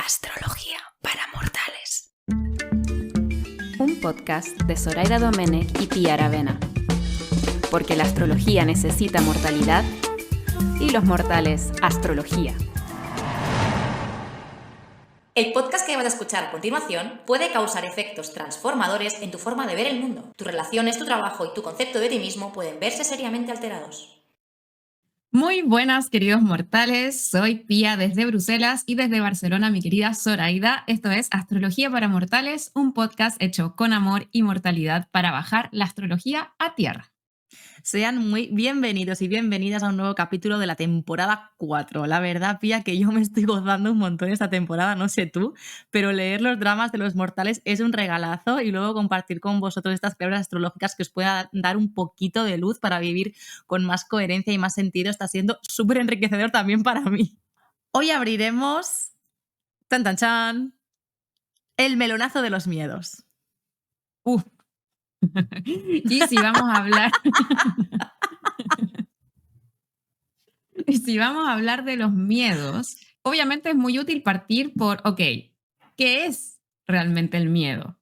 Astrología para mortales. Un podcast de Zoraida Domenech y Pia Aravena. Porque la astrología necesita mortalidad y los mortales astrología. El podcast que vas a escuchar a continuación puede causar efectos transformadores en tu forma de ver el mundo. Tus relaciones, tu trabajo y tu concepto de ti mismo pueden verse seriamente alterados. Muy buenas, queridos mortales. Soy Pia desde Bruselas y desde Barcelona, mi querida Zoraida. Esto es Astrología para Mortales, un podcast hecho con amor y mortalidad para bajar la astrología a tierra. Sean muy bienvenidos y bienvenidas a un nuevo capítulo de la temporada 4. La verdad, Pia, que yo me estoy gozando un montón esta temporada, no sé tú, pero leer los dramas de los mortales es un regalazo y luego compartir con vosotros estas claves astrológicas que os pueda dar un poquito de luz para vivir con más coherencia y más sentido está siendo súper enriquecedor también para mí. Hoy abriremos, tan tan chan, el melonazo de los miedos. Y si vamos a hablar... Y si vamos a hablar de los miedos, obviamente es muy útil partir por, ¿qué es realmente el miedo?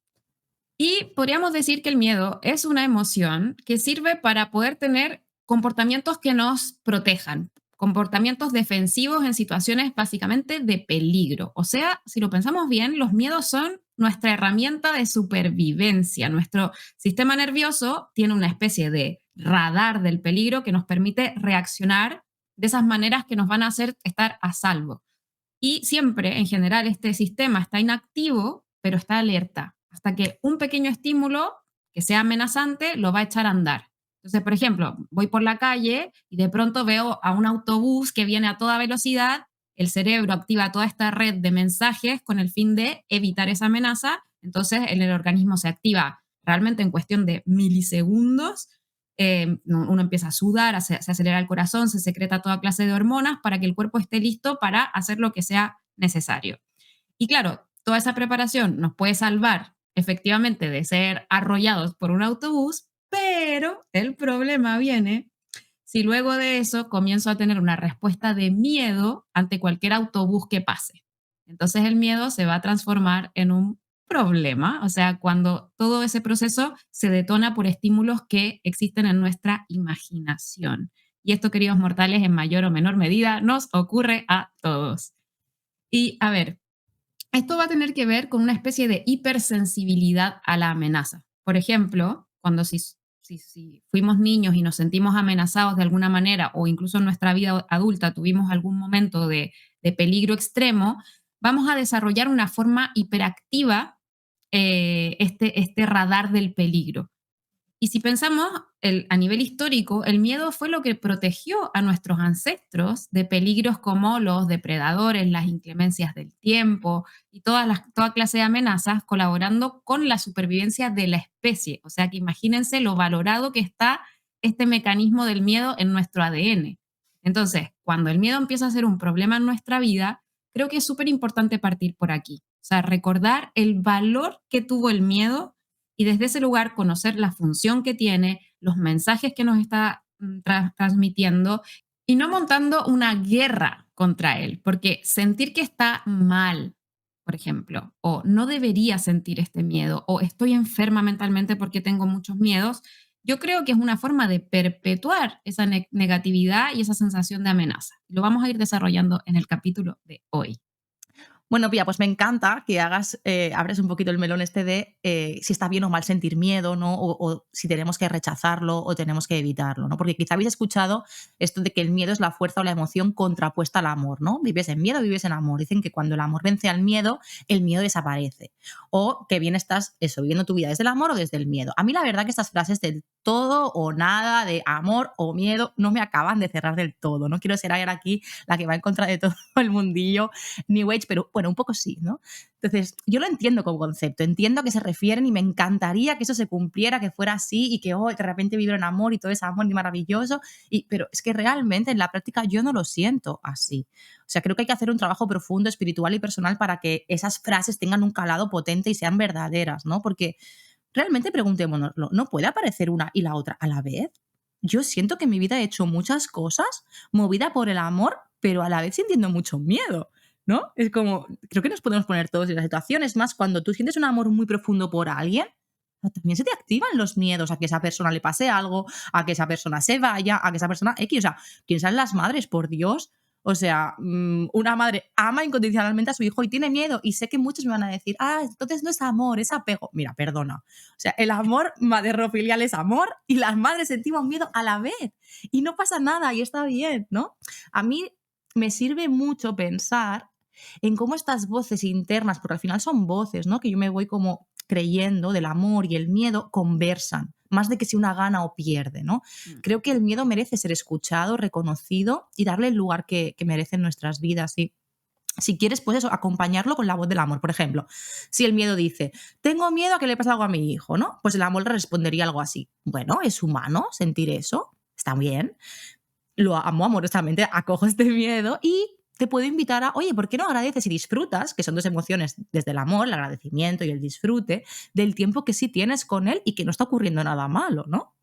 Y podríamos decir que el miedo es una emoción que sirve para poder tener comportamientos que nos protejan, comportamientos defensivos en situaciones básicamente de peligro. O sea, si lo pensamos bien, los miedos son nuestra herramienta de supervivencia. Nuestro sistema nervioso tiene una especie de radar del peligro que nos permite reaccionar de esas maneras que nos van a hacer estar a salvo. Y siempre, en general, este sistema está inactivo, pero está alerta, hasta que un pequeño estímulo que sea amenazante lo va a echar a andar. Entonces, por ejemplo, voy por la calle y de pronto veo a un autobús que viene a toda velocidad, el cerebro activa toda esta red de mensajes con el fin de evitar esa amenaza, entonces el organismo se activa realmente en cuestión de milisegundos. Uno empieza a sudar, se acelera el corazón, se secreta toda clase de hormonas para que el cuerpo esté listo para hacer lo que sea necesario. Y claro, toda esa preparación nos puede salvar efectivamente de ser arrollados por un autobús, pero el problema viene si luego de eso comienzo a tener una respuesta de miedo ante cualquier autobús que pase. Entonces el miedo se va a transformar en un problema, o sea, cuando todo ese proceso se detona por estímulos que existen en nuestra imaginación. Y esto, queridos mortales, en mayor o menor medida nos ocurre a todos. Y a ver, esto va a tener que ver con una especie de hipersensibilidad a la amenaza. Por ejemplo, cuando si fuimos niños y nos sentimos amenazados de alguna manera o incluso en nuestra vida adulta tuvimos algún momento de peligro extremo, vamos a desarrollar una forma hiperactiva este radar del peligro. Y si pensamos a nivel histórico, el miedo fue lo que protegió a nuestros ancestros de peligros como los depredadores, las inclemencias del tiempo y toda clase de amenazas, colaborando con la supervivencia de la especie. O sea que imagínense lo valorado que está este mecanismo del miedo en nuestro ADN. Entonces, cuando el miedo empieza a ser un problema en nuestra vida, creo que es súper importante partir por aquí. O sea, recordar el valor que tuvo el miedo y desde ese lugar conocer la función que tiene, los mensajes que nos está transmitiendo y no montando una guerra contra él, porque sentir que está mal, por ejemplo, o no debería sentir este miedo, o estoy enferma mentalmente porque tengo muchos miedos, yo creo que es una forma de perpetuar esa negatividad y esa sensación de amenaza. Lo vamos a ir desarrollando en el capítulo de hoy. Bueno, Pia, pues me encanta que abres un poquito el melón este de si está bien o mal sentir miedo, ¿no? O si tenemos que rechazarlo o tenemos que evitarlo, ¿no? Porque quizá habéis escuchado esto de que el miedo es la fuerza o la emoción contrapuesta al amor, ¿no? Vives en miedo, vives en amor. Dicen que cuando el amor vence al miedo, el miedo desaparece. O que bien estás, viviendo tu vida desde el amor o desde el miedo. A mí la verdad que estas frases del todo o nada, de amor o miedo, no me acaban de cerrar del todo. No quiero ser ahora aquí la que va en contra de todo el mundillo New Age, pero bueno, un poco sí, ¿no? Entonces, yo lo entiendo como concepto, entiendo a qué se refieren y me encantaría que eso se cumpliera, que fuera así y que de repente vibro en amor y todo es amor y maravilloso, pero es que realmente en la práctica yo no lo siento así. O sea, creo que hay que hacer un trabajo profundo, espiritual y personal para que esas frases tengan un calado potente y sean verdaderas, ¿no? Porque realmente preguntémonoslo, ¿no puede aparecer una y la otra a la vez? Yo siento que en mi vida he hecho muchas cosas movida por el amor, pero a la vez sintiendo mucho miedo. ¿no? Es como, creo que nos podemos poner todos en la situación. Es más, cuando tú sientes un amor muy profundo por alguien, también se te activan los miedos a que esa persona le pase algo, a que esa persona se vaya, a que esa persona X. O sea, piensan las madres, por Dios. O sea, una madre ama incondicionalmente a su hijo y tiene miedo. Y sé que muchos me van a decir, entonces no es amor, es apego. Mira, perdona. O sea, el amor materno-filial es amor y las madres sentimos miedo a la vez. Y no pasa nada y está bien, ¿no? A mí me sirve mucho pensar en cómo estas voces internas, porque al final son voces, ¿no? Que yo me voy como creyendo del amor y el miedo conversan, más de que si una gana o pierde, ¿no? Creo que el miedo merece ser escuchado, reconocido y darle el lugar que merece en nuestras vidas. Y si quieres, pues eso, acompañarlo con la voz del amor. Por ejemplo, si el miedo dice, tengo miedo a que le pase algo a mi hijo, ¿no? Pues el amor le respondería algo así. Bueno, es humano sentir eso, está bien. Lo amo amorosamente, acojo este miedo y te puedo invitar a, oye, ¿por qué no agradeces y disfrutas, que son dos emociones desde el amor, el agradecimiento y el disfrute, del tiempo que sí tienes con él y que no está ocurriendo nada malo, ¿no?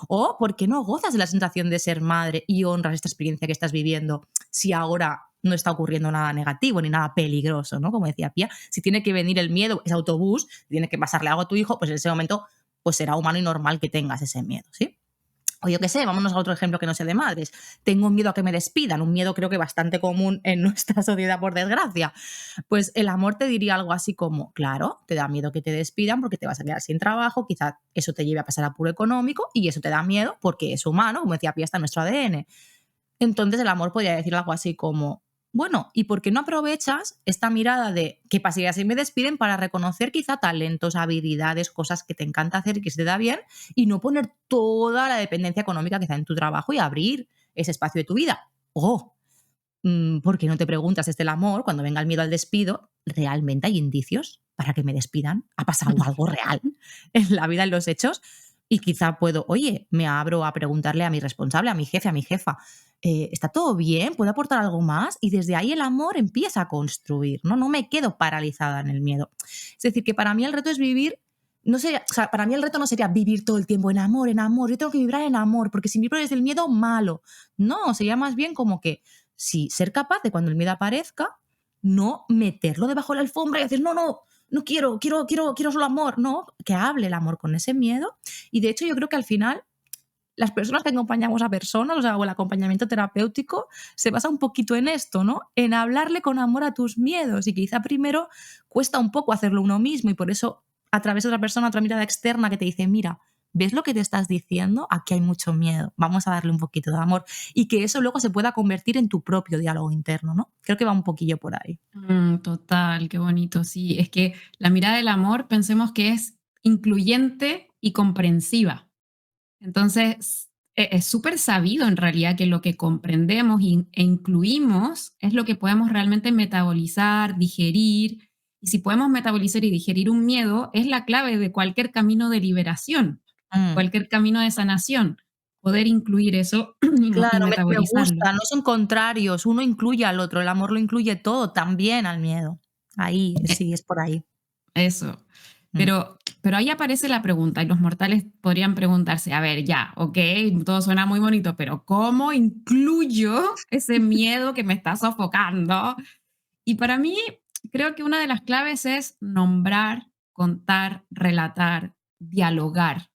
O ¿por qué no gozas de la sensación de ser madre y honras esta experiencia que estás viviendo si ahora no está ocurriendo nada negativo ni nada peligroso, ¿no? Como decía Pía, si tiene que venir el miedo, ese autobús, tiene que pasarle algo a tu hijo, pues en ese momento pues será humano y normal que tengas ese miedo, ¿sí? O yo qué sé, vámonos a otro ejemplo que no sea de madres. Tengo miedo a que me despidan, un miedo creo que bastante común en nuestra sociedad, por desgracia. Pues el amor te diría algo así como, claro, te da miedo que te despidan porque te vas a quedar sin trabajo, quizá eso te lleve a pasar apuro económico y eso te da miedo porque es humano, como decía Pía, está en nuestro ADN. Entonces el amor podría decir algo así como, bueno, ¿y por qué no aprovechas esta mirada de qué pasaría si me despiden para reconocer quizá talentos, habilidades, cosas que te encanta hacer y que se te da bien y no poner toda la dependencia económica que está en tu trabajo y abrir ese espacio de tu vida? ¿Por qué no te preguntas desde el amor, cuando venga el miedo al despido, realmente hay indicios para que me despidan? ¿Ha pasado algo real en la vida, en los hechos? Y quizá puedo, oye, me abro a preguntarle a mi responsable, a mi jefe, a mi jefa, ¿está todo bien? ¿Puedo aportar algo más? Y desde ahí el amor empieza a construir, ¿no? No me quedo paralizada en el miedo. Es decir, que para mí el reto es vivir, no sería, o sea, para mí el reto no sería vivir todo el tiempo en amor, en amor. Yo tengo que vibrar en amor, porque si vibro desde el miedo, malo. No, sería más bien como que sí, ser capaz de cuando el miedo aparezca, no meterlo debajo de la alfombra y decir, no quiero solo amor. No, que hable el amor con ese miedo. Y de hecho yo creo que al final las personas que acompañamos a personas, o sea, o el acompañamiento terapéutico, se basa un poquito en esto, ¿no? En hablarle con amor a tus miedos y quizá primero cuesta un poco hacerlo uno mismo y por eso a través de otra persona, otra mirada externa que te dice, mira, ¿ves lo que te estás diciendo? Aquí hay mucho miedo, vamos a darle un poquito de amor y que eso luego se pueda convertir en tu propio diálogo interno, ¿no? Creo que va un poquillo por ahí. Total, qué bonito. Sí, es que la mirada del amor pensemos que es incluyente y comprensiva. Entonces, es súper sabido en realidad que lo que comprendemos e incluimos es lo que podemos realmente metabolizar, digerir. Y si podemos metabolizar y digerir un miedo, es la clave de cualquier camino de liberación, Mm. cualquier camino de sanación. Poder incluir eso y Claro, me metabolizarlo. gusta, no son contrarios, uno incluye al otro, el amor lo incluye todo, también al miedo. Ahí, Eh, sí, es por ahí. Eso. Mm. Pero ahí aparece la pregunta y los mortales podrían preguntarse, a ver, ya, ok, todo suena muy bonito, pero ¿cómo incluyo ese miedo que me está sofocando? Y para mí, creo que una de las claves es nombrar, contar, relatar, dialogar,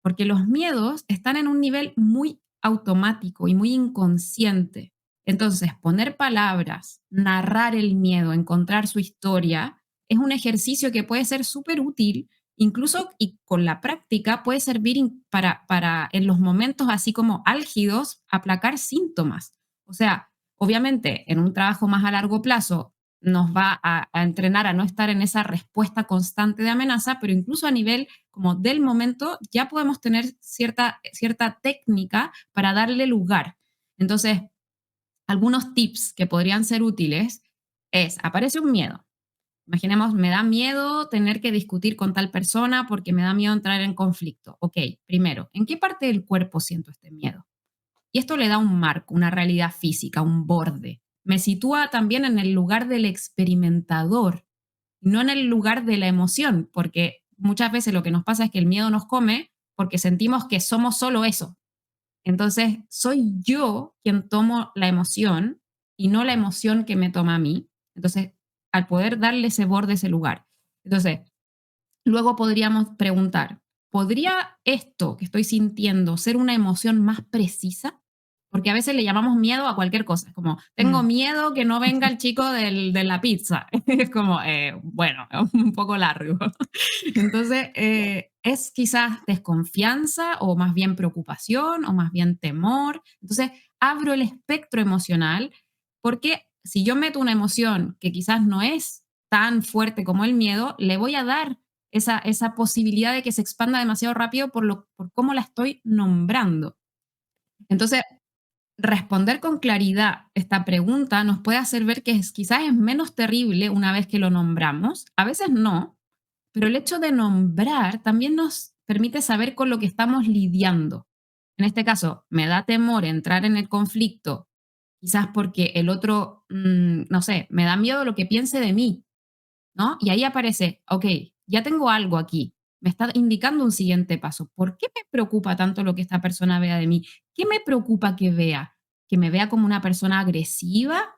porque los miedos están en un nivel muy automático y muy inconsciente. Entonces, poner palabras, narrar el miedo, encontrar su historia, es un ejercicio que puede ser súper útil, incluso y con la práctica puede servir para en los momentos así como álgidos aplacar síntomas. O sea, obviamente en un trabajo más a largo plazo nos va a entrenar a no estar en esa respuesta constante de amenaza, pero incluso a nivel como del momento ya podemos tener cierta técnica para darle lugar. Entonces, algunos tips que podrían ser útiles es, aparece un miedo. Imaginemos, me da miedo tener que discutir con tal persona porque me da miedo entrar en conflicto. Ok, primero, ¿en qué parte del cuerpo siento este miedo? Y esto le da un marco, una realidad física, un borde. Me sitúa también en el lugar del experimentador, no en el lugar de la emoción, porque muchas veces lo que nos pasa es que el miedo nos come porque sentimos que somos solo eso. Entonces, soy yo quien tomo la emoción y no la emoción que me toma a mí. Entonces, al poder darle ese borde, ese lugar. Entonces, luego podríamos preguntar, ¿podría esto que estoy sintiendo ser una emoción más precisa? Porque a veces le llamamos miedo a cualquier cosa. Es como, tengo Mm. miedo que no venga el chico de la pizza. Es como, bueno, es un poco largo. Entonces, es quizás desconfianza o más bien preocupación o más bien temor. Entonces, abro el espectro emocional porque si yo meto una emoción que quizás no es tan fuerte como el miedo, le voy a dar esa posibilidad de que se expanda demasiado rápido por cómo la estoy nombrando. Entonces, responder con claridad esta pregunta nos puede hacer ver que quizás es menos terrible una vez que lo nombramos. A veces no, pero el hecho de nombrar también nos permite saber con lo que estamos lidiando. En este caso, me da temor entrar en el conflicto, quizás porque el otro, no sé, me da miedo lo que piense de mí, ¿no? Y ahí aparece, ok, ya tengo algo aquí, me está indicando un siguiente paso. ¿Por qué me preocupa tanto lo que esta persona vea de mí? ¿Qué me preocupa que vea? ¿Que me vea como una persona agresiva?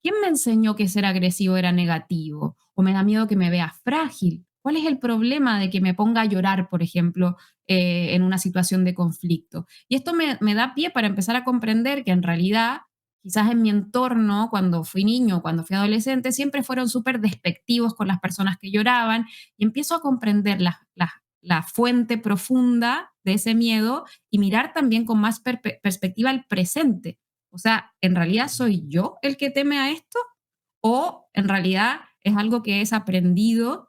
¿Quién me enseñó que ser agresivo era negativo? ¿O me da miedo que me vea frágil? ¿Cuál es el problema de que me ponga a llorar, por ejemplo, en una situación de conflicto? Y esto me da pie para empezar a comprender que en realidad, quizás en mi entorno, cuando fui niño, cuando fui adolescente, siempre fueron súper despectivos con las personas que lloraban y empiezo a comprender la fuente profunda de ese miedo y mirar también con más perspectiva el presente. O sea, ¿en realidad soy yo el que teme a esto? ¿O en realidad es algo que es aprendido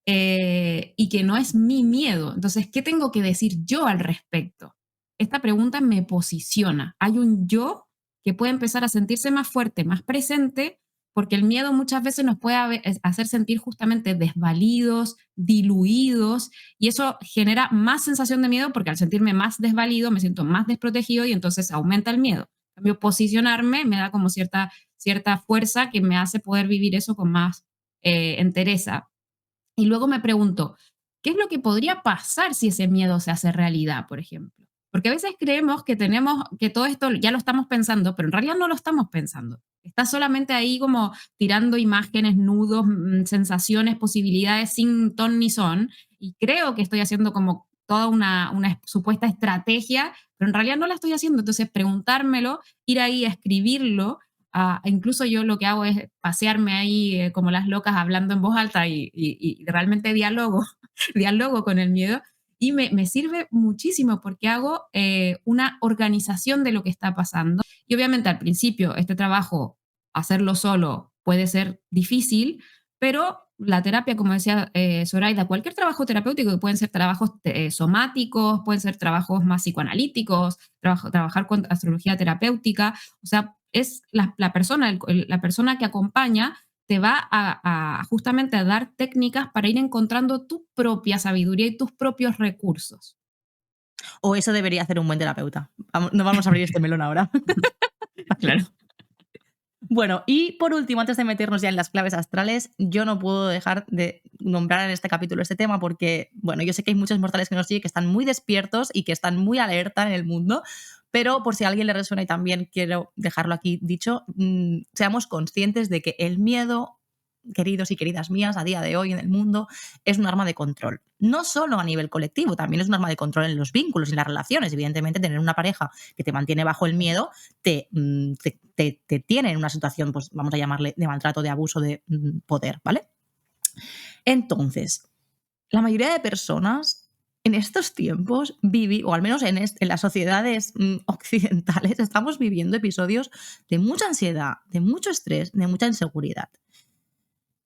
y que no es mi miedo? Entonces, ¿qué tengo que decir yo al respecto? Esta pregunta me posiciona. Hay un yo que puede empezar a sentirse más fuerte, más presente, porque el miedo muchas veces nos puede hacer sentir justamente desvalidos, diluidos, y eso genera más sensación de miedo porque al sentirme más desvalido me siento más desprotegido y entonces aumenta el miedo. En cambio, posicionarme me da como cierta fuerza que me hace poder vivir eso con más entereza. Y luego me pregunto, ¿qué es lo que podría pasar si ese miedo se hace realidad, por ejemplo? Porque a veces creemos que todo esto ya lo estamos pensando, pero en realidad no lo estamos pensando. Está solamente ahí como tirando imágenes, nudos, sensaciones, posibilidades sin ton ni son. Y creo que estoy haciendo como toda una supuesta estrategia, pero en realidad no la estoy haciendo. Entonces, preguntármelo, ir ahí a escribirlo. Incluso yo lo que hago es pasearme ahí como las locas hablando en voz alta y realmente diálogo con el miedo y me sirve muchísimo porque hago una organización de lo que está pasando. Y obviamente al principio este trabajo, hacerlo solo puede ser difícil, pero la terapia, como decía Zoraida, cualquier trabajo terapéutico, que pueden ser trabajos somáticos, pueden ser trabajos más psicoanalíticos, trabajar con astrología terapéutica, o sea, es la persona, la persona que acompaña te va a justamente a dar técnicas para ir encontrando tu propia sabiduría y tus propios recursos. O eso debería hacer un buen terapeuta. No vamos a abrir este melón ahora. Claro. Bueno, y por último, antes de meternos ya en las claves astrales, yo no puedo dejar de nombrar en este capítulo este tema porque, bueno, yo sé que hay muchos mortales que nos siguen que están muy despiertos y que están muy alerta en el mundo, pero por si a alguien le resuena y también quiero dejarlo aquí dicho, seamos conscientes de que el miedo, queridos y queridas mías, a día de hoy en el mundo, es un arma de control. No solo a nivel colectivo, también es un arma de control en los vínculos y en las relaciones. Evidentemente, tener una pareja que te mantiene bajo el miedo te tiene en una situación, pues vamos a llamarle de maltrato, de abuso de poder, ¿vale? Entonces, la mayoría de personas en estos tiempos o al menos en las sociedades occidentales, estamos viviendo episodios de mucha ansiedad, de mucho estrés, de mucha inseguridad.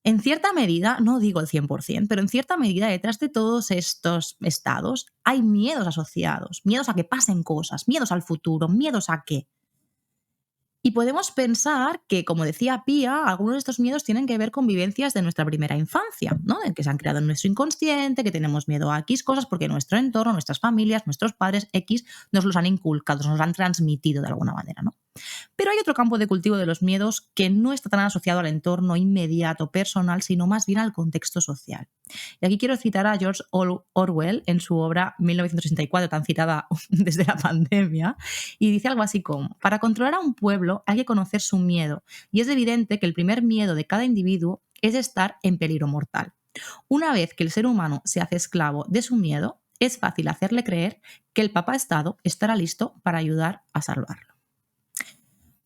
En cierta medida, no digo el 100%, pero en cierta medida detrás de todos estos estados hay miedos asociados, miedos a que pasen cosas, miedos al futuro, miedos a qué. Y podemos pensar que, como decía Pía, algunos de estos miedos tienen que ver con vivencias de nuestra primera infancia, ¿no? Que se han creado en nuestro inconsciente, que tenemos miedo a X cosas porque nuestro entorno, nuestras familias, nuestros padres X nos los han inculcado, nos los han transmitido de alguna manera, ¿no? Pero hay otro campo de cultivo de los miedos que no está tan asociado al entorno inmediato personal, sino más bien al contexto social. Y aquí quiero citar a George Orwell en su obra 1984, tan citada desde la pandemia, y dice algo así como: para controlar a un pueblo hay que conocer su miedo, y es evidente que el primer miedo de cada individuo es estar en peligro mortal. Una vez que el ser humano se hace esclavo de su miedo, es fácil hacerle creer que el papá Estado estará listo para ayudar a salvarlo.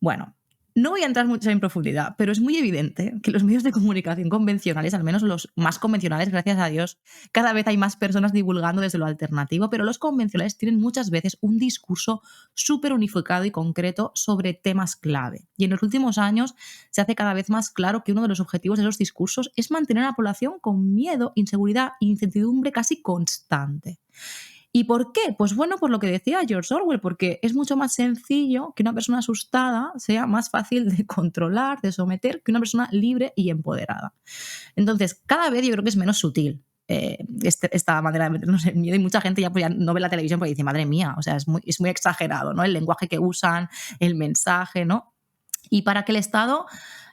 Bueno, no voy a entrar mucho en profundidad, pero es muy evidente que los medios de comunicación convencionales, al menos los más convencionales, gracias a Dios, cada vez hay más personas divulgando desde lo alternativo, pero los convencionales tienen muchas veces un discurso súper unificado y concreto sobre temas clave. Y en los últimos años se hace cada vez más claro que uno de los objetivos de esos discursos es mantener a la población con miedo, inseguridad e incertidumbre casi constante. ¿Y por qué? Pues bueno, por lo que decía George Orwell, porque es mucho más sencillo que una persona asustada sea más fácil de controlar, de someter, que una persona libre y empoderada. Entonces, cada vez yo creo que es menos sutil esta manera de meternos en miedo, y mucha gente ya, pues, ya no ve la televisión porque dice, madre mía, o sea, es muy exagerado, ¿no? El lenguaje que usan, el mensaje, ¿no? Y para que el estado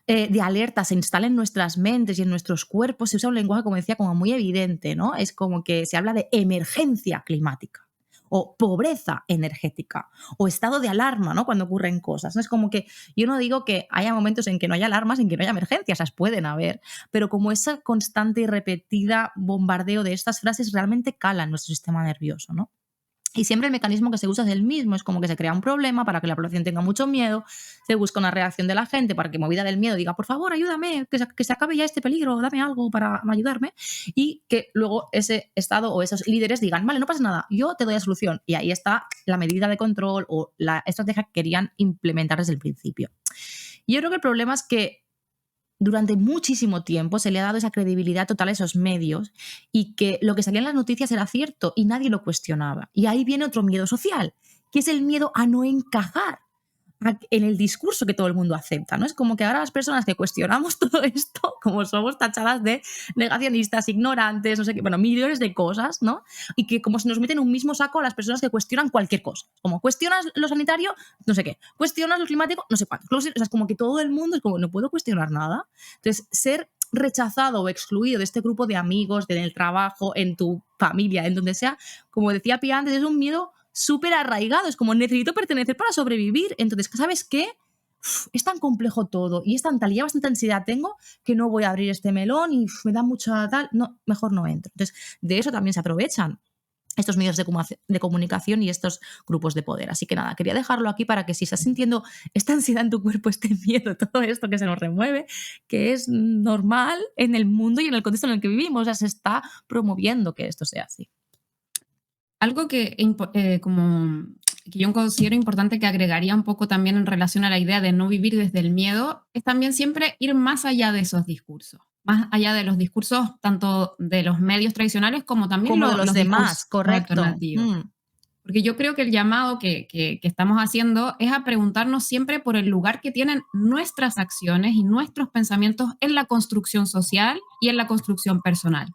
de alerta se instale en nuestras mentes y en nuestros cuerpos, se usa un lenguaje, como decía, como muy evidente, ¿no? Es como que se habla de emergencia climática o pobreza energética o estado de alarma, ¿no? Cuando ocurren cosas, ¿no? Es como que yo no digo que haya momentos en que no haya alarmas, en que no haya emergencias, las pueden haber, pero como esa constante y repetida bombardeo de estas frases realmente cala en nuestro sistema nervioso, ¿no? Y siempre el mecanismo que se usa es el mismo, es como que se crea un problema para que la población tenga mucho miedo, se busca una reacción de la gente para que, movida del miedo, diga, por favor, ayúdame, que se acabe ya este peligro, dame algo para ayudarme, y que luego ese Estado o esos líderes digan, vale, no pasa nada, yo te doy la solución. Y ahí está la medida de control o la estrategia que querían implementar desde el principio. Y yo creo que el problema es que durante muchísimo tiempo se le ha dado esa credibilidad total a esos medios y que lo que salía en las noticias era cierto y nadie lo cuestionaba. Y ahí viene otro miedo social, que es el miedo a no encajar en el discurso que todo el mundo acepta, ¿no? Es como que ahora las personas que cuestionamos todo esto, como somos tachadas de negacionistas, ignorantes, no sé qué, bueno, millones de cosas, ¿no? Y que como se nos meten en un mismo saco a las personas que cuestionan cualquier cosa. Como cuestionas lo sanitario, no sé qué. Cuestionas lo climático, no sé cuánto. O sea, es como que todo el mundo es como, no puedo cuestionar nada. Entonces, ser rechazado o excluido de este grupo de amigos, en el trabajo, en tu familia, en donde sea, como decía Pia antes, es un miedo súper arraigado, es como necesito pertenecer para sobrevivir. Entonces, ¿sabes qué? Es tan complejo todo y es tanta, ya bastante ansiedad tengo que no voy a abrir este melón y me da mucha tal, no, mejor no entro. Entonces, de eso también se aprovechan estos medios de comunicación y estos grupos de poder. Así que nada, quería dejarlo aquí para que si estás sintiendo esta ansiedad en tu cuerpo, este miedo, todo esto que se nos remueve, que es normal en el mundo y en el contexto en el que vivimos, o sea, se está promoviendo que esto sea así. Algo que yo considero importante, que agregaría un poco también en relación a la idea de no vivir desde el miedo, es también siempre ir más allá de esos discursos, más allá de los discursos tanto de los medios tradicionales como también como de los demás, correcto. Alternativos. Porque yo creo que el llamado que estamos haciendo es a preguntarnos siempre por el lugar que tienen nuestras acciones y nuestros pensamientos en la construcción social y en la construcción personal.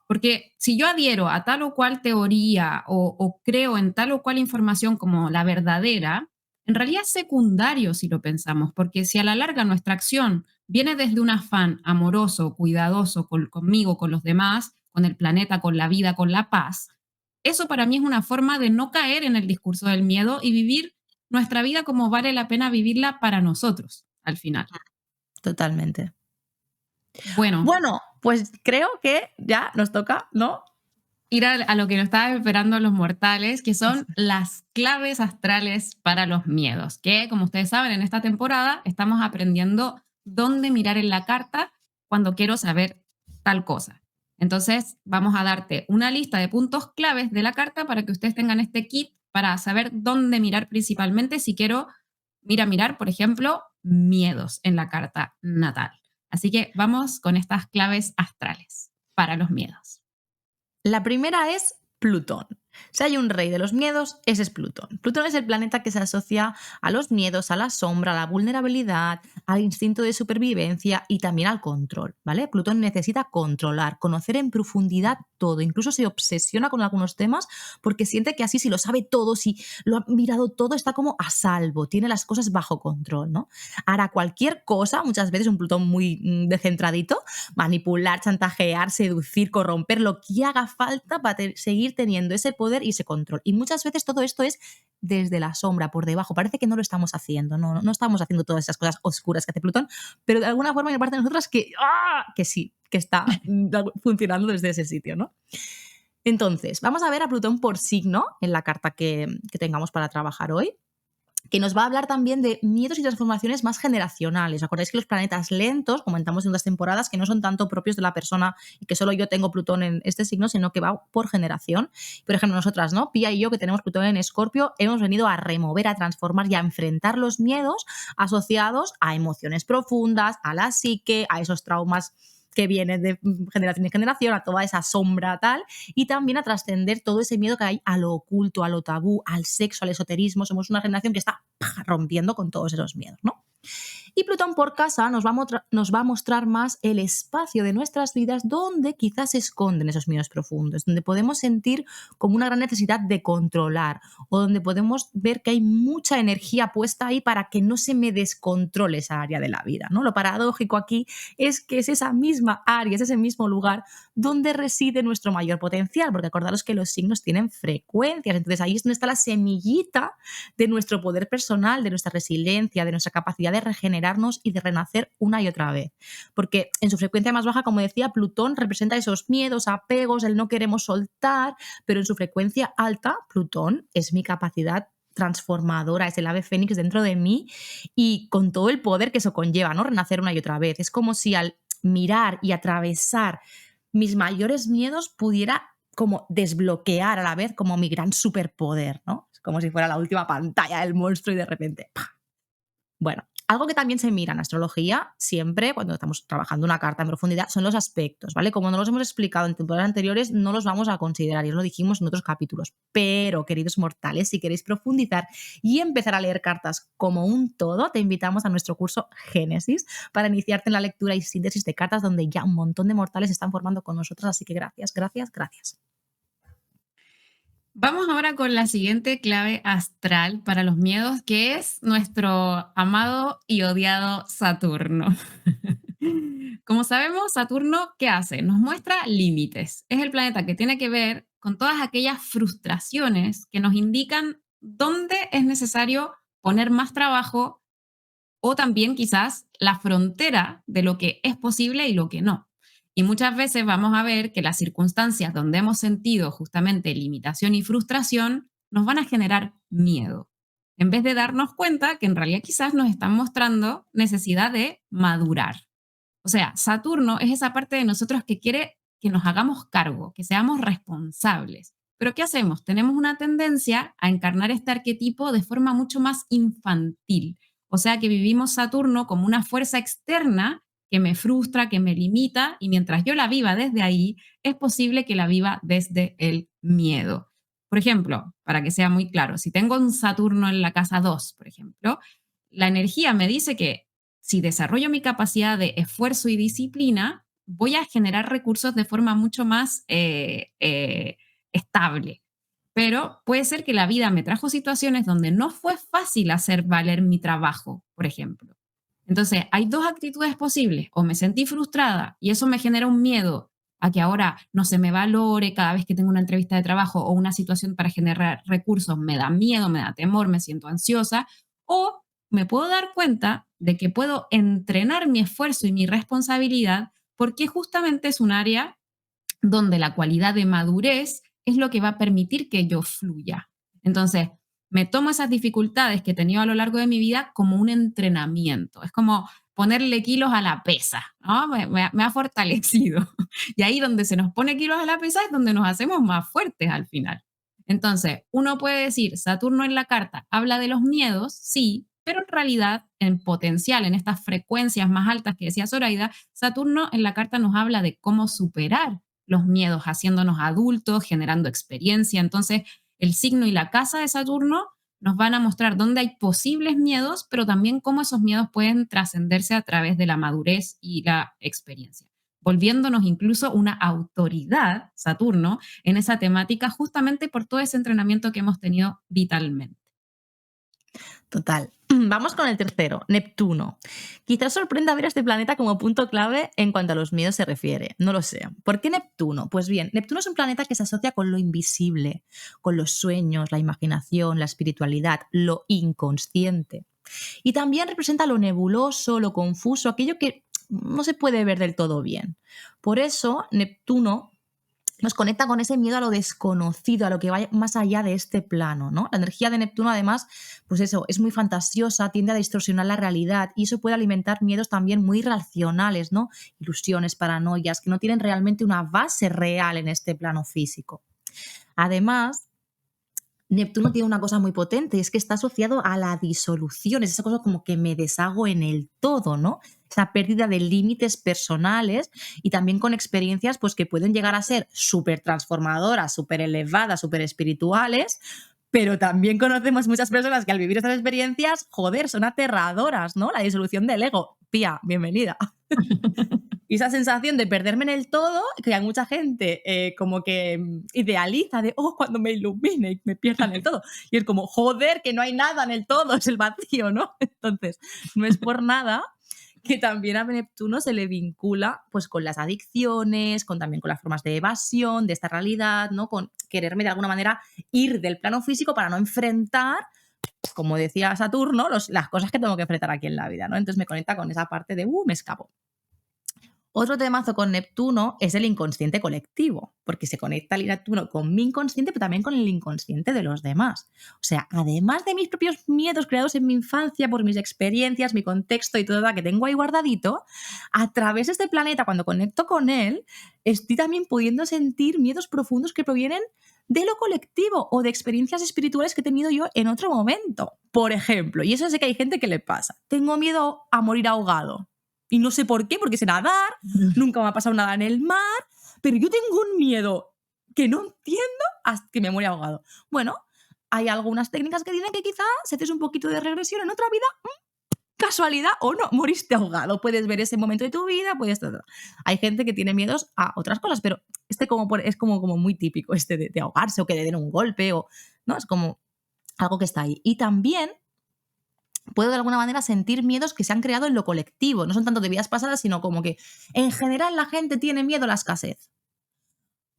Porque si yo adhiero a tal o cual teoría o creo en tal o cual información como la verdadera, en realidad es secundario si lo pensamos, porque si a la larga nuestra acción viene desde un afán amoroso, cuidadoso conmigo, con los demás, con el planeta, con la vida, con la paz, eso para mí es una forma de no caer en el discurso del miedo y vivir nuestra vida como vale la pena vivirla para nosotros, al final. Totalmente. Bueno, pues creo que ya nos toca, ¿no? Ir a lo que nos estaban esperando los mortales, que son las claves astrales para los miedos, que como ustedes saben, en esta temporada estamos aprendiendo dónde mirar en la carta cuando quiero saber tal cosa. Entonces vamos a darte una lista de puntos claves de la carta para que ustedes tengan este kit para saber dónde mirar principalmente si quiero mirar, por ejemplo, miedos en la carta natal. Así que vamos con estas claves astrales para los miedos. La primera es Plutón. Si hay un rey de los miedos, ese es Plutón. Plutón es el planeta que se asocia a los miedos, a la sombra, a la vulnerabilidad, al instinto de supervivencia y también al control, ¿vale? Plutón necesita controlar, conocer en profundidad todo, incluso se obsesiona con algunos temas porque siente que así si lo sabe todo, si lo ha mirado todo, está como a salvo, tiene las cosas bajo control, ¿no? Hará cualquier cosa, muchas veces un Plutón muy descentradito, manipular, chantajear, seducir, corromper, lo que haga falta para seguir teniendo ese poder y ese control. Y muchas veces todo esto es desde la sombra, por debajo. Parece que no lo estamos haciendo, no estamos haciendo todas esas cosas oscuras que hace Plutón, pero de alguna forma hay una parte de nosotras que sí, que está funcionando desde ese sitio, ¿no? Entonces, vamos a ver a Plutón por signo en la carta que tengamos para trabajar hoy, que nos va a hablar también de miedos y transformaciones más generacionales. ¿Acordáis que los planetas lentos, comentamos en unas temporadas, que no son tanto propios de la persona y que solo yo tengo Plutón en este signo, sino que va por generación? Por ejemplo, nosotras, ¿no? Pía y yo, que tenemos Plutón en Escorpio, hemos venido a remover, a transformar y a enfrentar los miedos asociados a emociones profundas, a la psique, a esos traumas que vienen de generación en generación, a toda esa sombra tal, y también a trascender todo ese miedo que hay a lo oculto, a lo tabú, al sexo, al esoterismo. Somos una generación que está rompiendo con todos esos miedos, ¿no? Y Plutón por casa nos va a mostrar más el espacio de nuestras vidas donde quizás se esconden esos miedos profundos, donde podemos sentir como una gran necesidad de controlar o donde podemos ver que hay mucha energía puesta ahí para que no se me descontrole esa área de la vida, ¿no? Lo paradójico aquí es que es esa misma área, es ese mismo lugar donde reside nuestro mayor potencial, porque acordaros que los signos tienen frecuencias, entonces ahí es donde está la semillita de nuestro poder personal, de nuestra resiliencia, de nuestra capacidad de regenerarnos y de renacer una y otra vez. Porque en su frecuencia más baja, como decía, Plutón representa esos miedos, apegos, el no queremos soltar, pero en su frecuencia alta, Plutón es mi capacidad transformadora, es el ave fénix dentro de mí y con todo el poder que eso conlleva, ¿no? Renacer una y otra vez. Es como si al mirar y atravesar mis mayores miedos pudiera como desbloquear a la vez como mi gran superpoder, ¿no? Es como si fuera la última pantalla del monstruo y de repente ¡pah! Bueno, algo que también se mira en astrología siempre cuando estamos trabajando una carta en profundidad son los aspectos, ¿vale? Como no los hemos explicado en temporadas anteriores, no los vamos a considerar, y os lo dijimos en otros capítulos. Pero, queridos mortales, si queréis profundizar y empezar a leer cartas como un todo, te invitamos a nuestro curso Génesis para iniciarte en la lectura y síntesis de cartas donde ya un montón de mortales están formando con nosotros, así que gracias, gracias, gracias. Vamos ahora con la siguiente clave astral para los miedos, que es nuestro amado y odiado Saturno. Como sabemos, Saturno, ¿qué hace? Nos muestra límites. Es el planeta que tiene que ver con todas aquellas frustraciones que nos indican dónde es necesario poner más trabajo o también quizás la frontera de lo que es posible y lo que no. Y muchas veces vamos a ver que las circunstancias donde hemos sentido justamente limitación y frustración nos van a generar miedo, en vez de darnos cuenta que en realidad quizás nos están mostrando necesidad de madurar. O sea, Saturno es esa parte de nosotros que quiere que nos hagamos cargo, que seamos responsables. Pero ¿qué hacemos? Tenemos una tendencia a encarnar este arquetipo de forma mucho más infantil. O sea que vivimos Saturno como una fuerza externa que me frustra, que me limita, y mientras yo la viva desde ahí, es posible que la viva desde el miedo. Por ejemplo, para que sea muy claro, si tengo un Saturno en la casa 2, por ejemplo, la energía me dice que si desarrollo mi capacidad de esfuerzo y disciplina, voy a generar recursos de forma mucho más estable. Pero puede ser que la vida me trajo situaciones donde no fue fácil hacer valer mi trabajo, por ejemplo. Entonces, hay dos actitudes posibles. O me sentí frustrada y eso me genera un miedo a que ahora no se me valore cada vez que tengo una entrevista de trabajo o una situación para generar recursos. Me da miedo, me da temor, me siento ansiosa. O me puedo dar cuenta de que puedo entrenar mi esfuerzo y mi responsabilidad porque justamente es un área donde la cualidad de madurez es lo que va a permitir que yo fluya. Entonces, me tomo esas dificultades que he tenido a lo largo de mi vida como un entrenamiento. Es como ponerle kilos a la pesa, ¿no? Me ha fortalecido. Y ahí donde se nos pone kilos a la pesa es donde nos hacemos más fuertes al final. Entonces, uno puede decir, Saturno en la carta habla de los miedos, sí, pero en realidad, en potencial, en estas frecuencias más altas que decía Zoraida, Saturno en la carta nos habla de cómo superar los miedos, haciéndonos adultos, generando experiencia. Entonces, el signo y la casa de Saturno nos van a mostrar dónde hay posibles miedos, pero también cómo esos miedos pueden trascenderse a través de la madurez y la experiencia, volviéndonos incluso una autoridad, Saturno, en esa temática, justamente por todo ese entrenamiento que hemos tenido vitalmente. Total. Vamos con el tercero, Neptuno. Quizás sorprenda ver a este planeta como punto clave en cuanto a los miedos se refiere. No lo sé. ¿Por qué Neptuno? Pues bien, Neptuno es un planeta que se asocia con lo invisible, con los sueños, la imaginación, la espiritualidad, lo inconsciente. Y también representa lo nebuloso, lo confuso, aquello que no se puede ver del todo bien. Por eso, Neptuno nos conecta con ese miedo a lo desconocido, a lo que va más allá de este plano, ¿no? La energía de Neptuno, además, pues eso, es muy fantasiosa, tiende a distorsionar la realidad y eso puede alimentar miedos también muy racionales, ¿no? Ilusiones, paranoias, que no tienen realmente una base real en este plano físico. Además, Neptuno tiene una cosa muy potente y es que está asociado a la disolución, es esa cosa como que me deshago en el todo, ¿no? Esa pérdida de límites personales y también con experiencias pues, que pueden llegar a ser súper transformadoras, súper elevadas, súper espirituales, pero también conocemos muchas personas que al vivir estas experiencias, joder, son aterradoras, ¿no? La disolución del ego. Pía, bienvenida. Y esa sensación de perderme en el todo, que hay mucha gente como que idealiza de, cuando me ilumine y me pierda en el todo. Y es como, joder, que no hay nada en el todo, es el vacío, ¿no? Entonces, no es por nada que también a Neptuno se le vincula pues, con las adicciones, también con las formas de evasión de esta realidad, ¿no? Con quererme de alguna manera ir del plano físico para no enfrentar, como decía Saturno, las cosas que tengo que enfrentar aquí en la vida, ¿no? Entonces me conecta con esa parte de, me escapo. Otro temazo con Neptuno es el inconsciente colectivo, porque se conecta el Neptuno con mi inconsciente, pero también con el inconsciente de los demás. O sea, además de mis propios miedos creados en mi infancia por mis experiencias, mi contexto y todo lo que tengo ahí guardadito, a través de este planeta, cuando conecto con él, estoy también pudiendo sentir miedos profundos que provienen de lo colectivo o de experiencias espirituales que he tenido yo en otro momento. Por ejemplo, y eso sé que hay gente que le pasa, tengo miedo a morir ahogado. Y no sé por qué, porque sé nadar, nunca me ha pasado nada en el mar, pero yo tengo un miedo que no entiendo hasta que me muero ahogado. Bueno, hay algunas técnicas que dicen que quizás si haces un poquito de regresión en otra vida, casualidad o no, moriste ahogado. Puedes ver ese momento de tu vida, puedes... Hay gente que tiene miedos a otras cosas, pero es como muy típico de ahogarse o que le den un golpe, o ¿no? Es como algo que está ahí. Y también puedo de alguna manera sentir miedos que se han creado en lo colectivo. No son tanto de vidas pasadas, sino como que en general la gente tiene miedo a la escasez.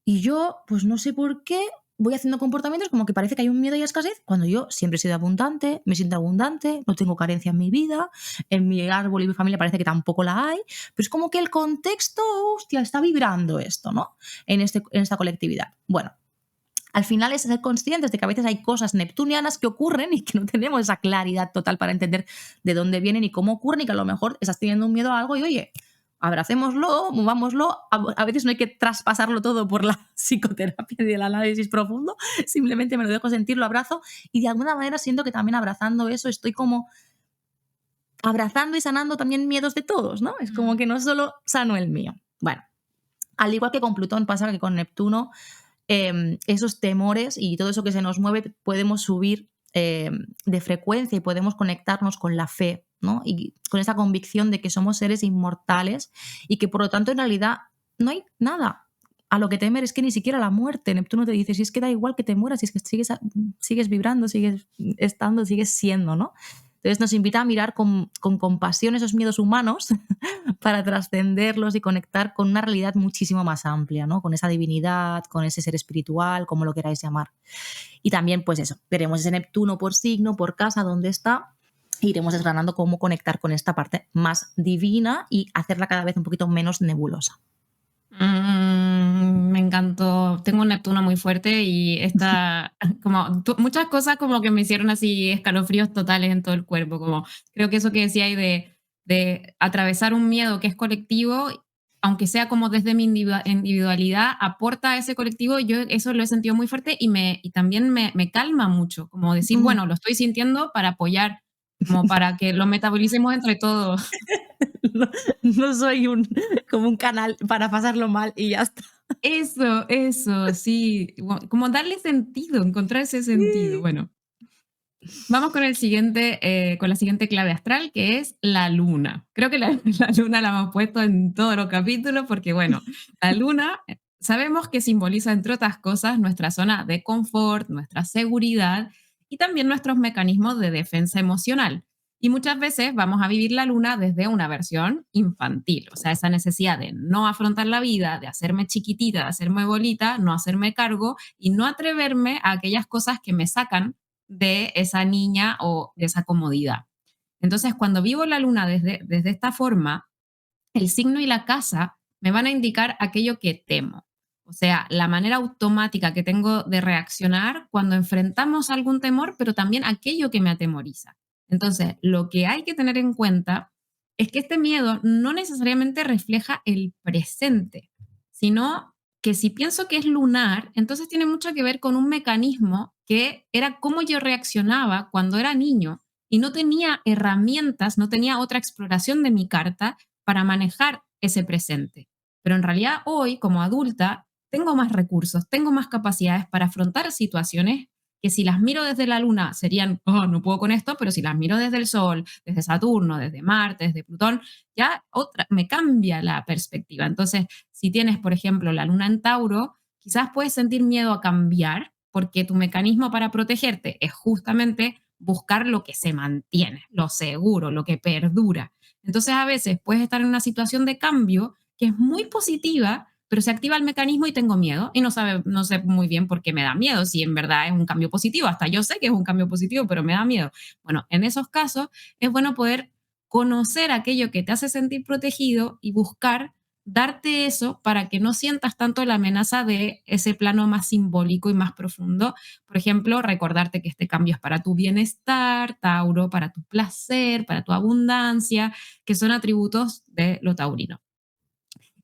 Y yo, pues no sé por qué, voy haciendo comportamientos como que parece que hay un miedo y escasez, cuando yo siempre he sido abundante, me siento abundante, no tengo carencia en mi vida, en mi árbol y mi familia parece que tampoco la hay, pero es como que el contexto, hostia, está vibrando esto, ¿no? En esta colectividad. Bueno, al final es ser conscientes de que a veces hay cosas neptunianas que ocurren y que no tenemos esa claridad total para entender de dónde vienen y cómo ocurren y que a lo mejor estás teniendo un miedo a algo y oye, abracémoslo, movámoslo, a veces no hay que traspasarlo todo por la psicoterapia y el análisis profundo, simplemente me lo dejo sentir, lo abrazo y de alguna manera siento que también abrazando eso estoy como abrazando y sanando también miedos de todos, ¿no? Es como que no solo sano el mío. Bueno, al igual que con Plutón pasa que con Neptuno esos temores y todo eso que se nos mueve podemos subir de frecuencia y podemos conectarnos con la fe, ¿no? Y con esa convicción de que somos seres inmortales y que por lo tanto en realidad no hay nada a lo que temer, es que ni siquiera la muerte. Neptuno te dice, si es que da igual que te mueras, si es que sigues vibrando, sigues estando, sigues siendo, ¿no? Entonces nos invita a mirar con compasión esos miedos humanos para trascenderlos y conectar con una realidad muchísimo más amplia, ¿no? Con esa divinidad, con ese ser espiritual, como lo queráis llamar. Y también, pues eso, veremos ese Neptuno por signo, por casa, dónde está, e iremos desgranando cómo conectar con esta parte más divina y hacerla cada vez un poquito menos nebulosa. Me encantó. Tengo un Neptuno muy fuerte y muchas cosas como que me hicieron así escalofríos totales en todo el cuerpo. Como creo que eso que decía ahí de atravesar un miedo que es colectivo, aunque sea como desde mi individualidad, aporta a ese colectivo. Yo eso lo he sentido muy fuerte y también me calma mucho. Como decir, bueno, lo estoy sintiendo para apoyar, como para que lo metabolicemos entre todos. No soy como un canal para pasarlo mal y ya está. Eso, sí. Como darle sentido, encontrar ese sentido. Bueno, vamos con con la siguiente clave astral, que es la luna. Creo que la luna la hemos puesto en todos los capítulos porque, bueno, la luna sabemos que simboliza, entre otras cosas, nuestra zona de confort, nuestra seguridad y también nuestros mecanismos de defensa emocional. Y muchas veces vamos a vivir la luna desde una versión infantil, o sea, esa necesidad de no afrontar la vida, de hacerme chiquitita, de hacerme bolita, no hacerme cargo y no atreverme a aquellas cosas que me sacan de esa niña o de esa comodidad. Entonces, cuando vivo la luna desde esta forma, el signo y la casa me van a indicar aquello que temo. O sea, la manera automática que tengo de reaccionar cuando enfrentamos algún temor, pero también aquello que me atemoriza. Entonces, lo que hay que tener en cuenta es que este miedo no necesariamente refleja el presente, sino que si pienso que es lunar, entonces tiene mucho que ver con un mecanismo que era cómo yo reaccionaba cuando era niño y no tenía herramientas, no tenía otra exploración de mi carta para manejar ese presente. Pero en realidad hoy, como adulta, tengo más recursos, tengo más capacidades para afrontar situaciones que si las miro desde la luna serían, oh, no puedo con esto, pero si las miro desde el Sol, desde Saturno, desde Marte, desde Plutón, ya me cambia la perspectiva. Entonces, si tienes, por ejemplo, la luna en Tauro, quizás puedes sentir miedo a cambiar porque tu mecanismo para protegerte es justamente buscar lo que se mantiene, lo seguro, lo que perdura. Entonces, a veces puedes estar en una situación de cambio que es muy positiva, pero se activa el mecanismo y tengo miedo y no sé muy bien por qué me da miedo, si en verdad es un cambio positivo, hasta yo sé que es un cambio positivo, pero me da miedo. Bueno, en esos casos es bueno poder conocer aquello que te hace sentir protegido y buscar darte eso para que no sientas tanto la amenaza de ese plano más simbólico y más profundo. Por ejemplo, recordarte que este cambio es para tu bienestar, Tauro, para tu placer, para tu abundancia, que son atributos de lo taurino.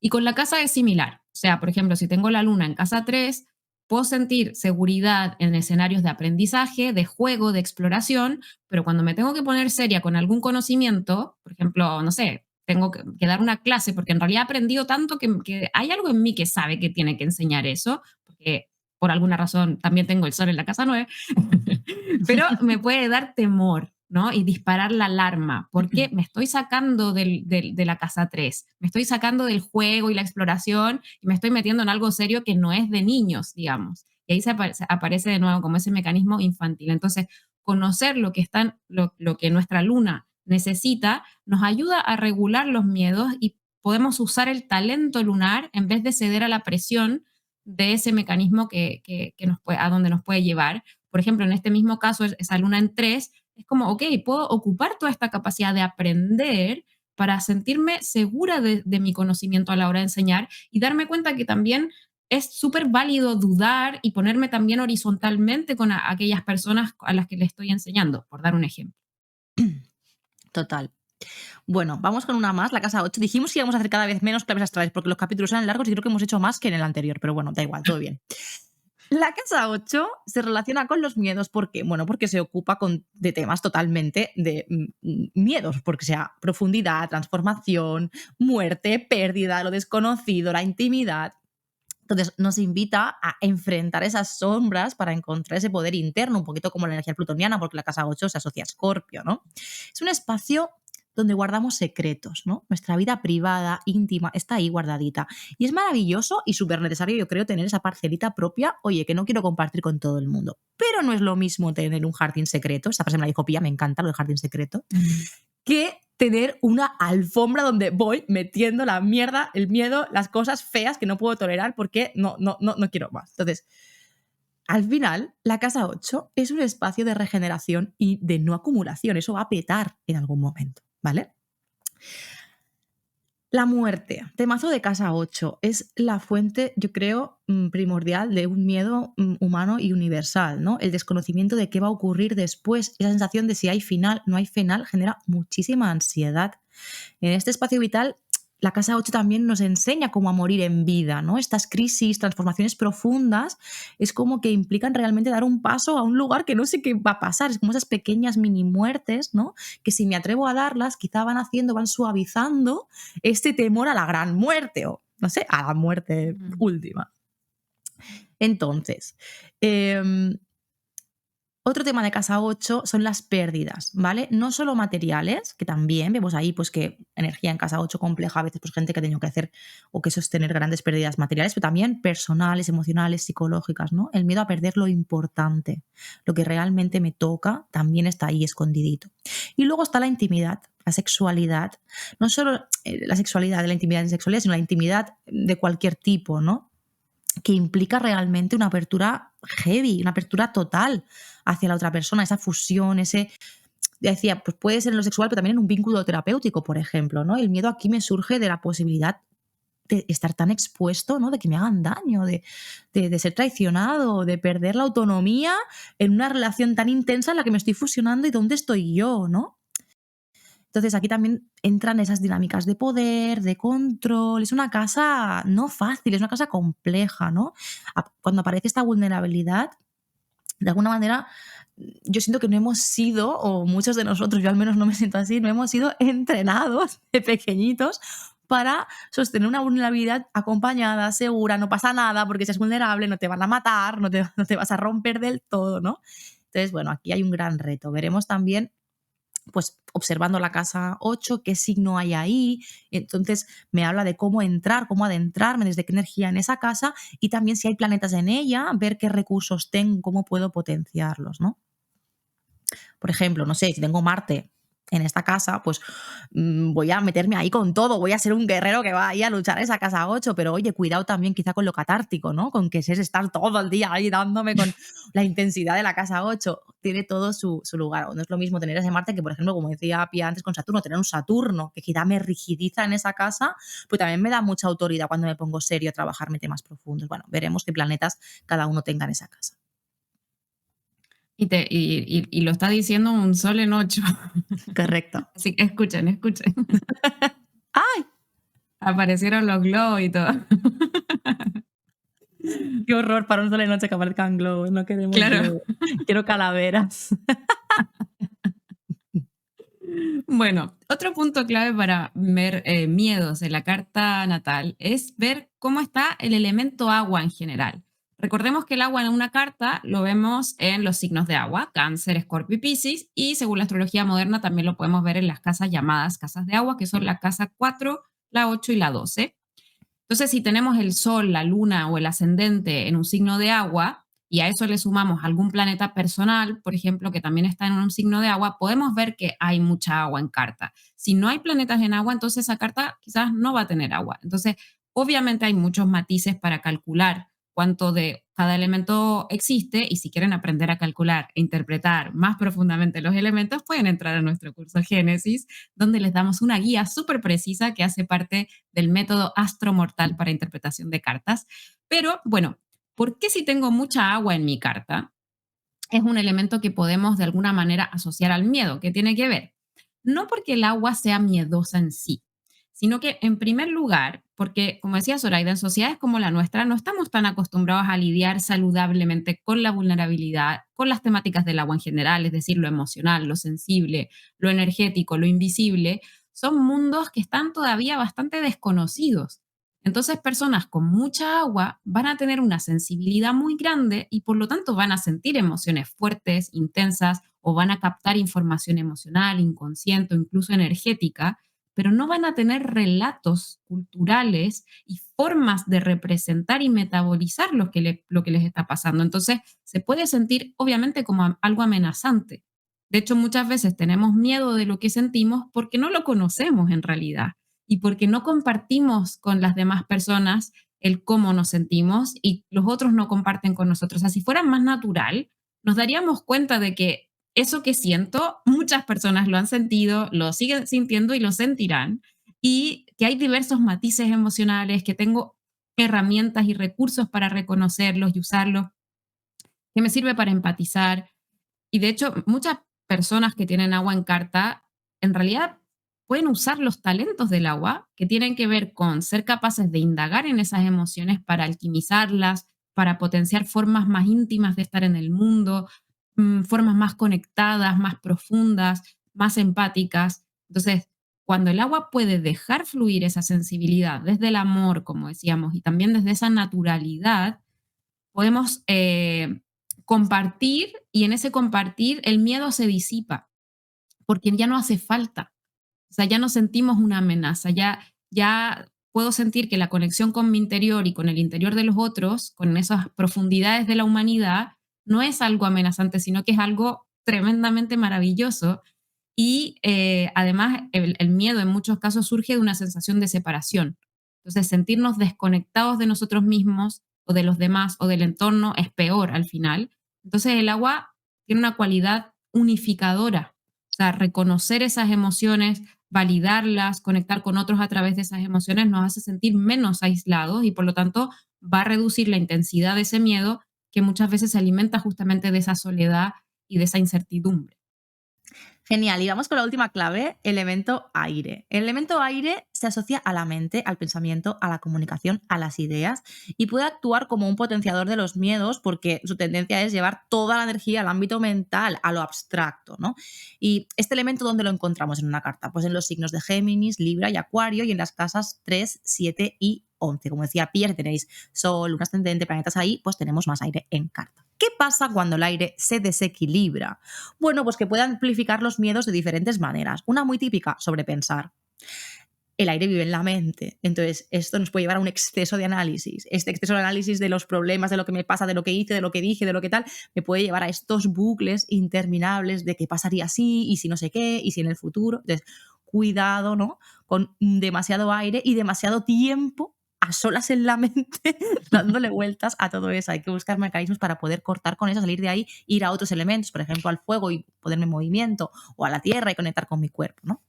Y con la casa es similar. O sea, por ejemplo, si tengo la luna en casa 3, puedo sentir seguridad en escenarios de aprendizaje, de juego, de exploración, pero cuando me tengo que poner seria con algún conocimiento, por ejemplo, no sé, tengo que dar una clase porque en realidad he aprendido tanto que hay algo en mí que sabe que tiene que enseñar eso, porque por alguna razón también tengo el sol en la casa 9, pero me puede dar temor, ¿no? Y disparar la alarma, porque me estoy sacando de la casa 3, me estoy sacando del juego y la exploración y me estoy metiendo en algo serio que no es de niños, digamos. Y ahí aparece de nuevo como ese mecanismo infantil. Entonces, conocer lo que nuestra luna necesita nos ayuda a regular los miedos y podemos usar el talento lunar en vez de ceder a la presión de ese mecanismo a donde nos puede llevar. Por ejemplo, en este mismo caso, esa luna en 3, es como, ok, puedo ocupar toda esta capacidad de aprender para sentirme segura de mi conocimiento a la hora de enseñar y darme cuenta que también es súper válido dudar y ponerme también horizontalmente con aquellas personas a las que le estoy enseñando, por dar un ejemplo. Total. Bueno, vamos con una más, la casa 8. Dijimos que íbamos a hacer cada vez menos claves astrales porque los capítulos eran largos y creo que hemos hecho más que en el anterior, pero bueno, da igual, todo bien. La casa 8 se relaciona con los miedos. ¿Por qué? Bueno, porque se ocupa de temas totalmente de miedos, porque sea profundidad, transformación, muerte, pérdida, lo desconocido, la intimidad. Entonces nos invita a enfrentar esas sombras para encontrar ese poder interno, un poquito como la energía plutoniana, porque la casa 8 se asocia a Escorpio, ¿no? Es un espacio donde guardamos secretos, ¿no? Nuestra vida privada, íntima, está ahí guardadita. Y es maravilloso y súper necesario, yo creo, tener esa parcelita propia, oye, que no quiero compartir con todo el mundo. Pero no es lo mismo tener un jardín secreto, esta frase me la dijo Pía, me encanta lo del jardín secreto, que tener una alfombra donde voy metiendo la mierda, el miedo, las cosas feas que no puedo tolerar porque no quiero más. Entonces, al final, la casa 8 es un espacio de regeneración y de no acumulación. Eso va a petar en algún momento, ¿vale? La muerte, temazo de casa 8, es la fuente, yo creo, primordial de un miedo humano y universal, ¿no? El desconocimiento de qué va a ocurrir después, esa sensación de si hay final, no hay final, genera muchísima ansiedad. En este espacio vital, la casa 8 también nos enseña cómo a morir en vida, ¿no? Estas crisis, transformaciones profundas, es como que implican realmente dar un paso a un lugar que no sé qué va a pasar. Es como esas pequeñas mini muertes, ¿no? Que si me atrevo a darlas, quizá van suavizando este temor a la gran muerte o, no sé, a la muerte última. Entonces, otro tema de casa 8 son las pérdidas, ¿vale? No solo materiales, que también vemos ahí pues que energía en casa 8 compleja, a veces pues gente que ha tenido que hacer o que sostener grandes pérdidas materiales, pero también personales, emocionales, psicológicas, ¿no? El miedo a perder lo importante, lo que realmente me toca, también está ahí escondidito. Y luego está la intimidad, la sexualidad, no solo la sexualidad de la intimidad en sexualidad, sino la intimidad de cualquier tipo, ¿no? Que implica realmente una apertura heavy, una apertura total hacia la otra persona, esa fusión, decía, pues puede ser en lo sexual, pero también en un vínculo terapéutico, por ejemplo, ¿no? El miedo aquí me surge de la posibilidad de estar tan expuesto, ¿no? De que me hagan daño, de ser traicionado, de perder la autonomía en una relación tan intensa en la que me estoy fusionando y dónde estoy yo, ¿no? Entonces aquí también entran esas dinámicas de poder, de control. Es una casa no fácil, es una casa compleja, ¿no? Cuando aparece esta vulnerabilidad, de alguna manera, yo siento que no hemos sido, o muchos de nosotros, yo al menos no me siento así, no hemos sido entrenados de pequeñitos para sostener una vulnerabilidad acompañada, segura, no pasa nada porque si es vulnerable, no te van a matar, no te vas a romper del todo, ¿no? Entonces, bueno, aquí hay un gran reto. Veremos también pues observando la casa 8, qué signo hay ahí. Entonces me habla de cómo entrar, cómo adentrarme, desde qué energía en esa casa y también si hay planetas en ella, ver qué recursos tengo, cómo puedo potenciarlos, ¿no? Por ejemplo, no sé, si tengo Marte en esta casa, pues voy a meterme ahí con todo, voy a ser un guerrero que va ahí a luchar en esa casa 8, pero oye, cuidado también quizá con lo catártico, ¿no? Con que es estar todo el día ahí dándome con la intensidad de la casa 8, tiene todo su lugar. No es lo mismo tener ese Marte que, por ejemplo, como decía Pia antes con Saturno, tener un Saturno que quizá me rigidiza en esa casa, pues también me da mucha autoridad cuando me pongo serio a trabajarme temas profundos. Bueno, veremos qué planetas cada uno tenga en esa casa. Y lo está diciendo un sol en 8. Correcto. Así que escuchen. ¡Ay! Aparecieron los globos y todo. Qué horror para un sol de noche que aparezcan globos. No queremos globos. Quiero calaveras. Bueno, otro punto clave para ver miedos en la carta natal es ver cómo está el elemento agua en general. Recordemos que el agua en una carta lo vemos en los signos de agua, Cáncer, Escorpio y Piscis, y según la astrología moderna también lo podemos ver en las casas llamadas casas de agua, que son la casa 4, la 8 y la 12. Entonces, si tenemos el Sol, la Luna o el ascendente en un signo de agua, y a eso le sumamos algún planeta personal, por ejemplo, que también está en un signo de agua, podemos ver que hay mucha agua en carta. Si no hay planetas en agua, entonces esa carta quizás no va a tener agua. Entonces, obviamente hay muchos matices para calcular cuánto de cada elemento existe y si quieren aprender a calcular e interpretar más profundamente los elementos, pueden entrar a nuestro curso Génesis, donde les damos una guía súper precisa que hace parte del método astromortal para interpretación de cartas. Pero bueno, ¿por qué si tengo mucha agua en mi carta? Es un elemento que podemos de alguna manera asociar al miedo. ¿Qué tiene que ver? No porque el agua sea miedosa en sí, sino que en primer lugar, porque como decía Zoraida, en sociedades como la nuestra no estamos tan acostumbrados a lidiar saludablemente con la vulnerabilidad, con las temáticas del agua en general, es decir, lo emocional, lo sensible, lo energético, lo invisible, son mundos que están todavía bastante desconocidos. Entonces, personas con mucha agua van a tener una sensibilidad muy grande y por lo tanto van a sentir emociones fuertes, intensas o van a captar información emocional, inconsciente o incluso energética, pero no van a tener relatos culturales y formas de representar y metabolizar lo que les está pasando. Entonces, se puede sentir obviamente como algo amenazante. De hecho, muchas veces tenemos miedo de lo que sentimos porque no lo conocemos en realidad y porque no compartimos con las demás personas el cómo nos sentimos y los otros no comparten con nosotros. O sea, si fuera más natural, nos daríamos cuenta de que eso que siento, muchas personas lo han sentido, lo siguen sintiendo y lo sentirán, y que hay diversos matices emocionales, que tengo herramientas y recursos para reconocerlos y usarlos, que me sirve para empatizar. Y de hecho, muchas personas que tienen agua en carta, en realidad pueden usar los talentos del agua, que tienen que ver con ser capaces de indagar en esas emociones para alquimizarlas, para potenciar formas más íntimas de estar en el mundo, formas más conectadas, más profundas, más empáticas. Entonces, cuando el agua puede dejar fluir esa sensibilidad desde el amor, como decíamos, y también desde esa naturalidad, podemos compartir, y en ese compartir el miedo se disipa, porque ya no hace falta. O sea, ya no sentimos una amenaza, ya puedo sentir que la conexión con mi interior y con el interior de los otros, con esas profundidades de la humanidad, no es algo amenazante, sino que es algo tremendamente maravilloso. Y además el miedo en muchos casos surge de una sensación de separación. Entonces, sentirnos desconectados de nosotros mismos o de los demás o del entorno es peor al final. Entonces, el agua tiene una cualidad unificadora. O sea, reconocer esas emociones, validarlas, conectar con otros a través de esas emociones nos hace sentir menos aislados y por lo tanto va a reducir la intensidad de ese miedo que muchas veces se alimenta justamente de esa soledad y de esa incertidumbre. Genial, y vamos con la última clave, elemento aire. El elemento aire se asocia a la mente, al pensamiento, a la comunicación, a las ideas y puede actuar como un potenciador de los miedos porque su tendencia es llevar toda la energía al ámbito mental, a lo abstracto, ¿no? Y este elemento, ¿dónde lo encontramos en una carta? Pues en los signos de Géminis, Libra y Acuario y en las casas 3, 7 y 11. Como decía Pierre, tenéis Sol, Luna ascendente, planetas ahí, pues tenemos más aire en carta. ¿Qué pasa cuando el aire se desequilibra? Bueno, pues que puede amplificar los miedos de diferentes maneras. Una muy típica, sobrepensar. El aire vive en la mente, entonces esto nos puede llevar a un exceso de análisis. Este exceso de análisis de los problemas, de lo que me pasa, de lo que hice, de lo que dije, de lo que tal, me puede llevar a estos bucles interminables de qué pasaría así, y si no sé qué, y si en el futuro. Entonces, cuidado, ¿no? Con demasiado aire y demasiado tiempo a solas en la mente, dándole vueltas a todo eso. Hay que buscar mecanismos para poder cortar con eso, salir de ahí, ir a otros elementos, por ejemplo, al fuego y ponerme en movimiento, o a la tierra y conectar con mi cuerpo, ¿no?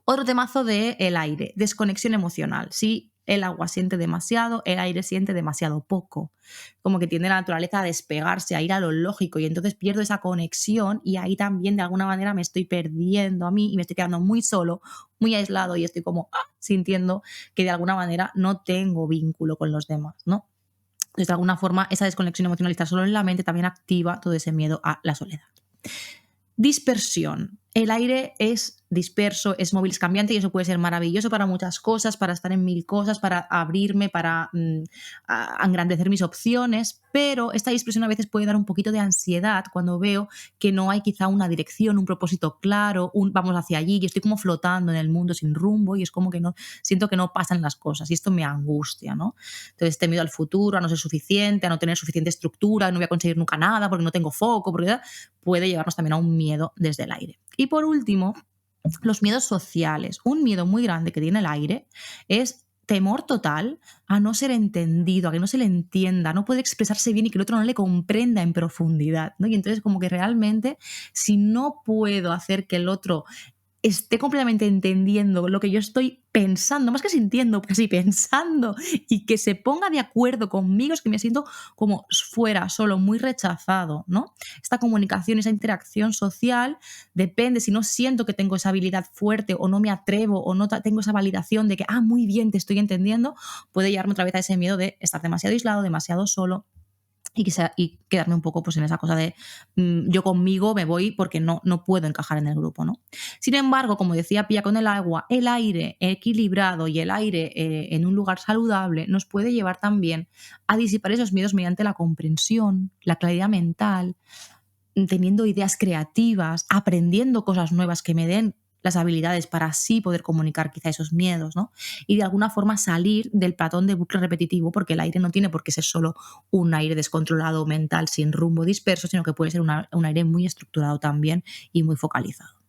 Otro temazo de el aire, desconexión emocional. Sí, el agua siente demasiado, el aire siente demasiado poco. Como que tiende la naturaleza a despegarse, a ir a lo lógico y entonces pierdo esa conexión y ahí también de alguna manera me estoy perdiendo a mí y me estoy quedando muy solo, muy aislado y estoy como sintiendo que de alguna manera no tengo vínculo con los demás, ¿no? Entonces, de alguna forma, esa desconexión emocional está solo en la mente también activa todo ese miedo a la soledad. Dispersión. El aire es disperso, es móvil, es cambiante y eso puede ser maravilloso para muchas cosas, para estar en mil cosas, para abrirme, para engrandecer mis opciones, pero esta dispersión a veces puede dar un poquito de ansiedad cuando veo que no hay quizá una dirección, un propósito claro, vamos hacia allí y estoy como flotando en el mundo sin rumbo y es como que no siento que no pasan las cosas y esto me angustia, ¿no? Entonces este miedo al futuro, a no ser suficiente, a no tener suficiente estructura, no voy a conseguir nunca nada porque no tengo foco, porque puede llevarnos también a un miedo desde el aire. Y por último, los miedos sociales. Un miedo muy grande que tiene el aire es temor total a no ser entendido, a que no se le entienda, a no poder expresarse bien y que el otro no le comprenda en profundidad, ¿no? Y entonces como que realmente si no puedo hacer que el otro esté completamente entendiendo lo que yo estoy pensando, más que sintiendo, casi pensando, y que se ponga de acuerdo conmigo, es que me siento como fuera, solo, muy rechazado, ¿no? Esta comunicación, esa interacción social depende, si no siento que tengo esa habilidad fuerte o no me atrevo o no tengo esa validación de que, muy bien, te estoy entendiendo, puede llevarme otra vez a ese miedo de estar demasiado aislado, demasiado solo, y quedarme un poco pues, en esa cosa de yo conmigo me voy porque no puedo encajar en el grupo, ¿no? Sin embargo, como decía Pia con el agua, el aire equilibrado y el aire en un lugar saludable nos puede llevar también a disipar esos miedos mediante la comprensión, la claridad mental, teniendo ideas creativas, aprendiendo cosas nuevas que me den las habilidades para así poder comunicar quizá esos miedos, ¿no? Y de alguna forma salir del patrón de bucle repetitivo, porque el aire no tiene por qué ser solo un aire descontrolado, mental, sin rumbo, disperso, sino que puede ser un aire muy estructurado también y muy focalizado.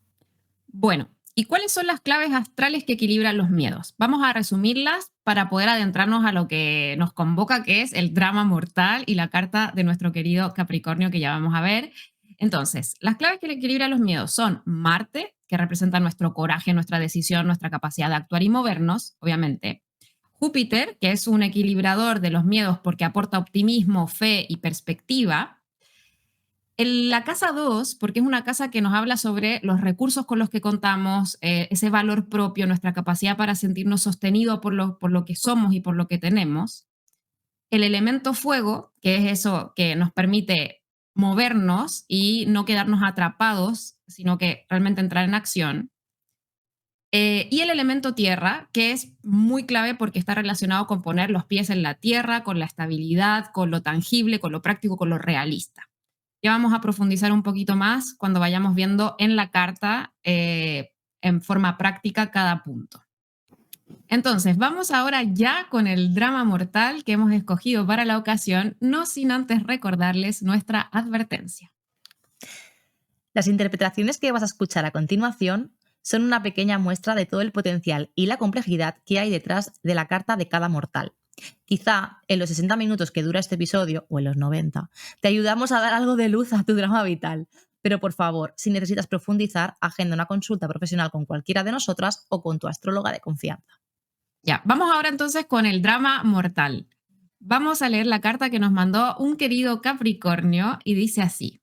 Bueno, ¿y cuáles son las claves astrales que equilibran los miedos? Vamos a resumirlas para poder adentrarnos a lo que nos convoca, que es el drama mortal y la carta de nuestro querido Capricornio que ya vamos a ver. Entonces, las claves que equilibran los miedos son Marte, que representa nuestro coraje, nuestra decisión, nuestra capacidad de actuar y movernos, obviamente. Júpiter, que es un equilibrador de los miedos porque aporta optimismo, fe y perspectiva. La casa 2, porque es una casa que nos habla sobre los recursos con los que contamos, ese valor propio, nuestra capacidad para sentirnos sostenidos por lo que somos y por lo que tenemos. El elemento fuego, que es eso que nos permite movernos y no quedarnos atrapados, sino que realmente entrar en acción. Y el elemento tierra, que es muy clave porque está relacionado con poner los pies en la tierra, con la estabilidad, con lo tangible, con lo práctico, con lo realista. Ya vamos a profundizar un poquito más cuando vayamos viendo en la carta en forma práctica cada punto. Entonces, vamos ahora ya con el drama mortal que hemos escogido para la ocasión, no sin antes recordarles nuestra advertencia. Las interpretaciones que vas a escuchar a continuación son una pequeña muestra de todo el potencial y la complejidad que hay detrás de la carta de cada mortal. Quizá en los 60 minutos que dura este episodio, o en los 90, te ayudamos a dar algo de luz a tu drama vital. Pero por favor, si necesitas profundizar, agenda una consulta profesional con cualquiera de nosotras o con tu astróloga de confianza. Ya, vamos ahora entonces con el drama mortal. Vamos a leer la carta que nos mandó un querido Capricornio y dice así.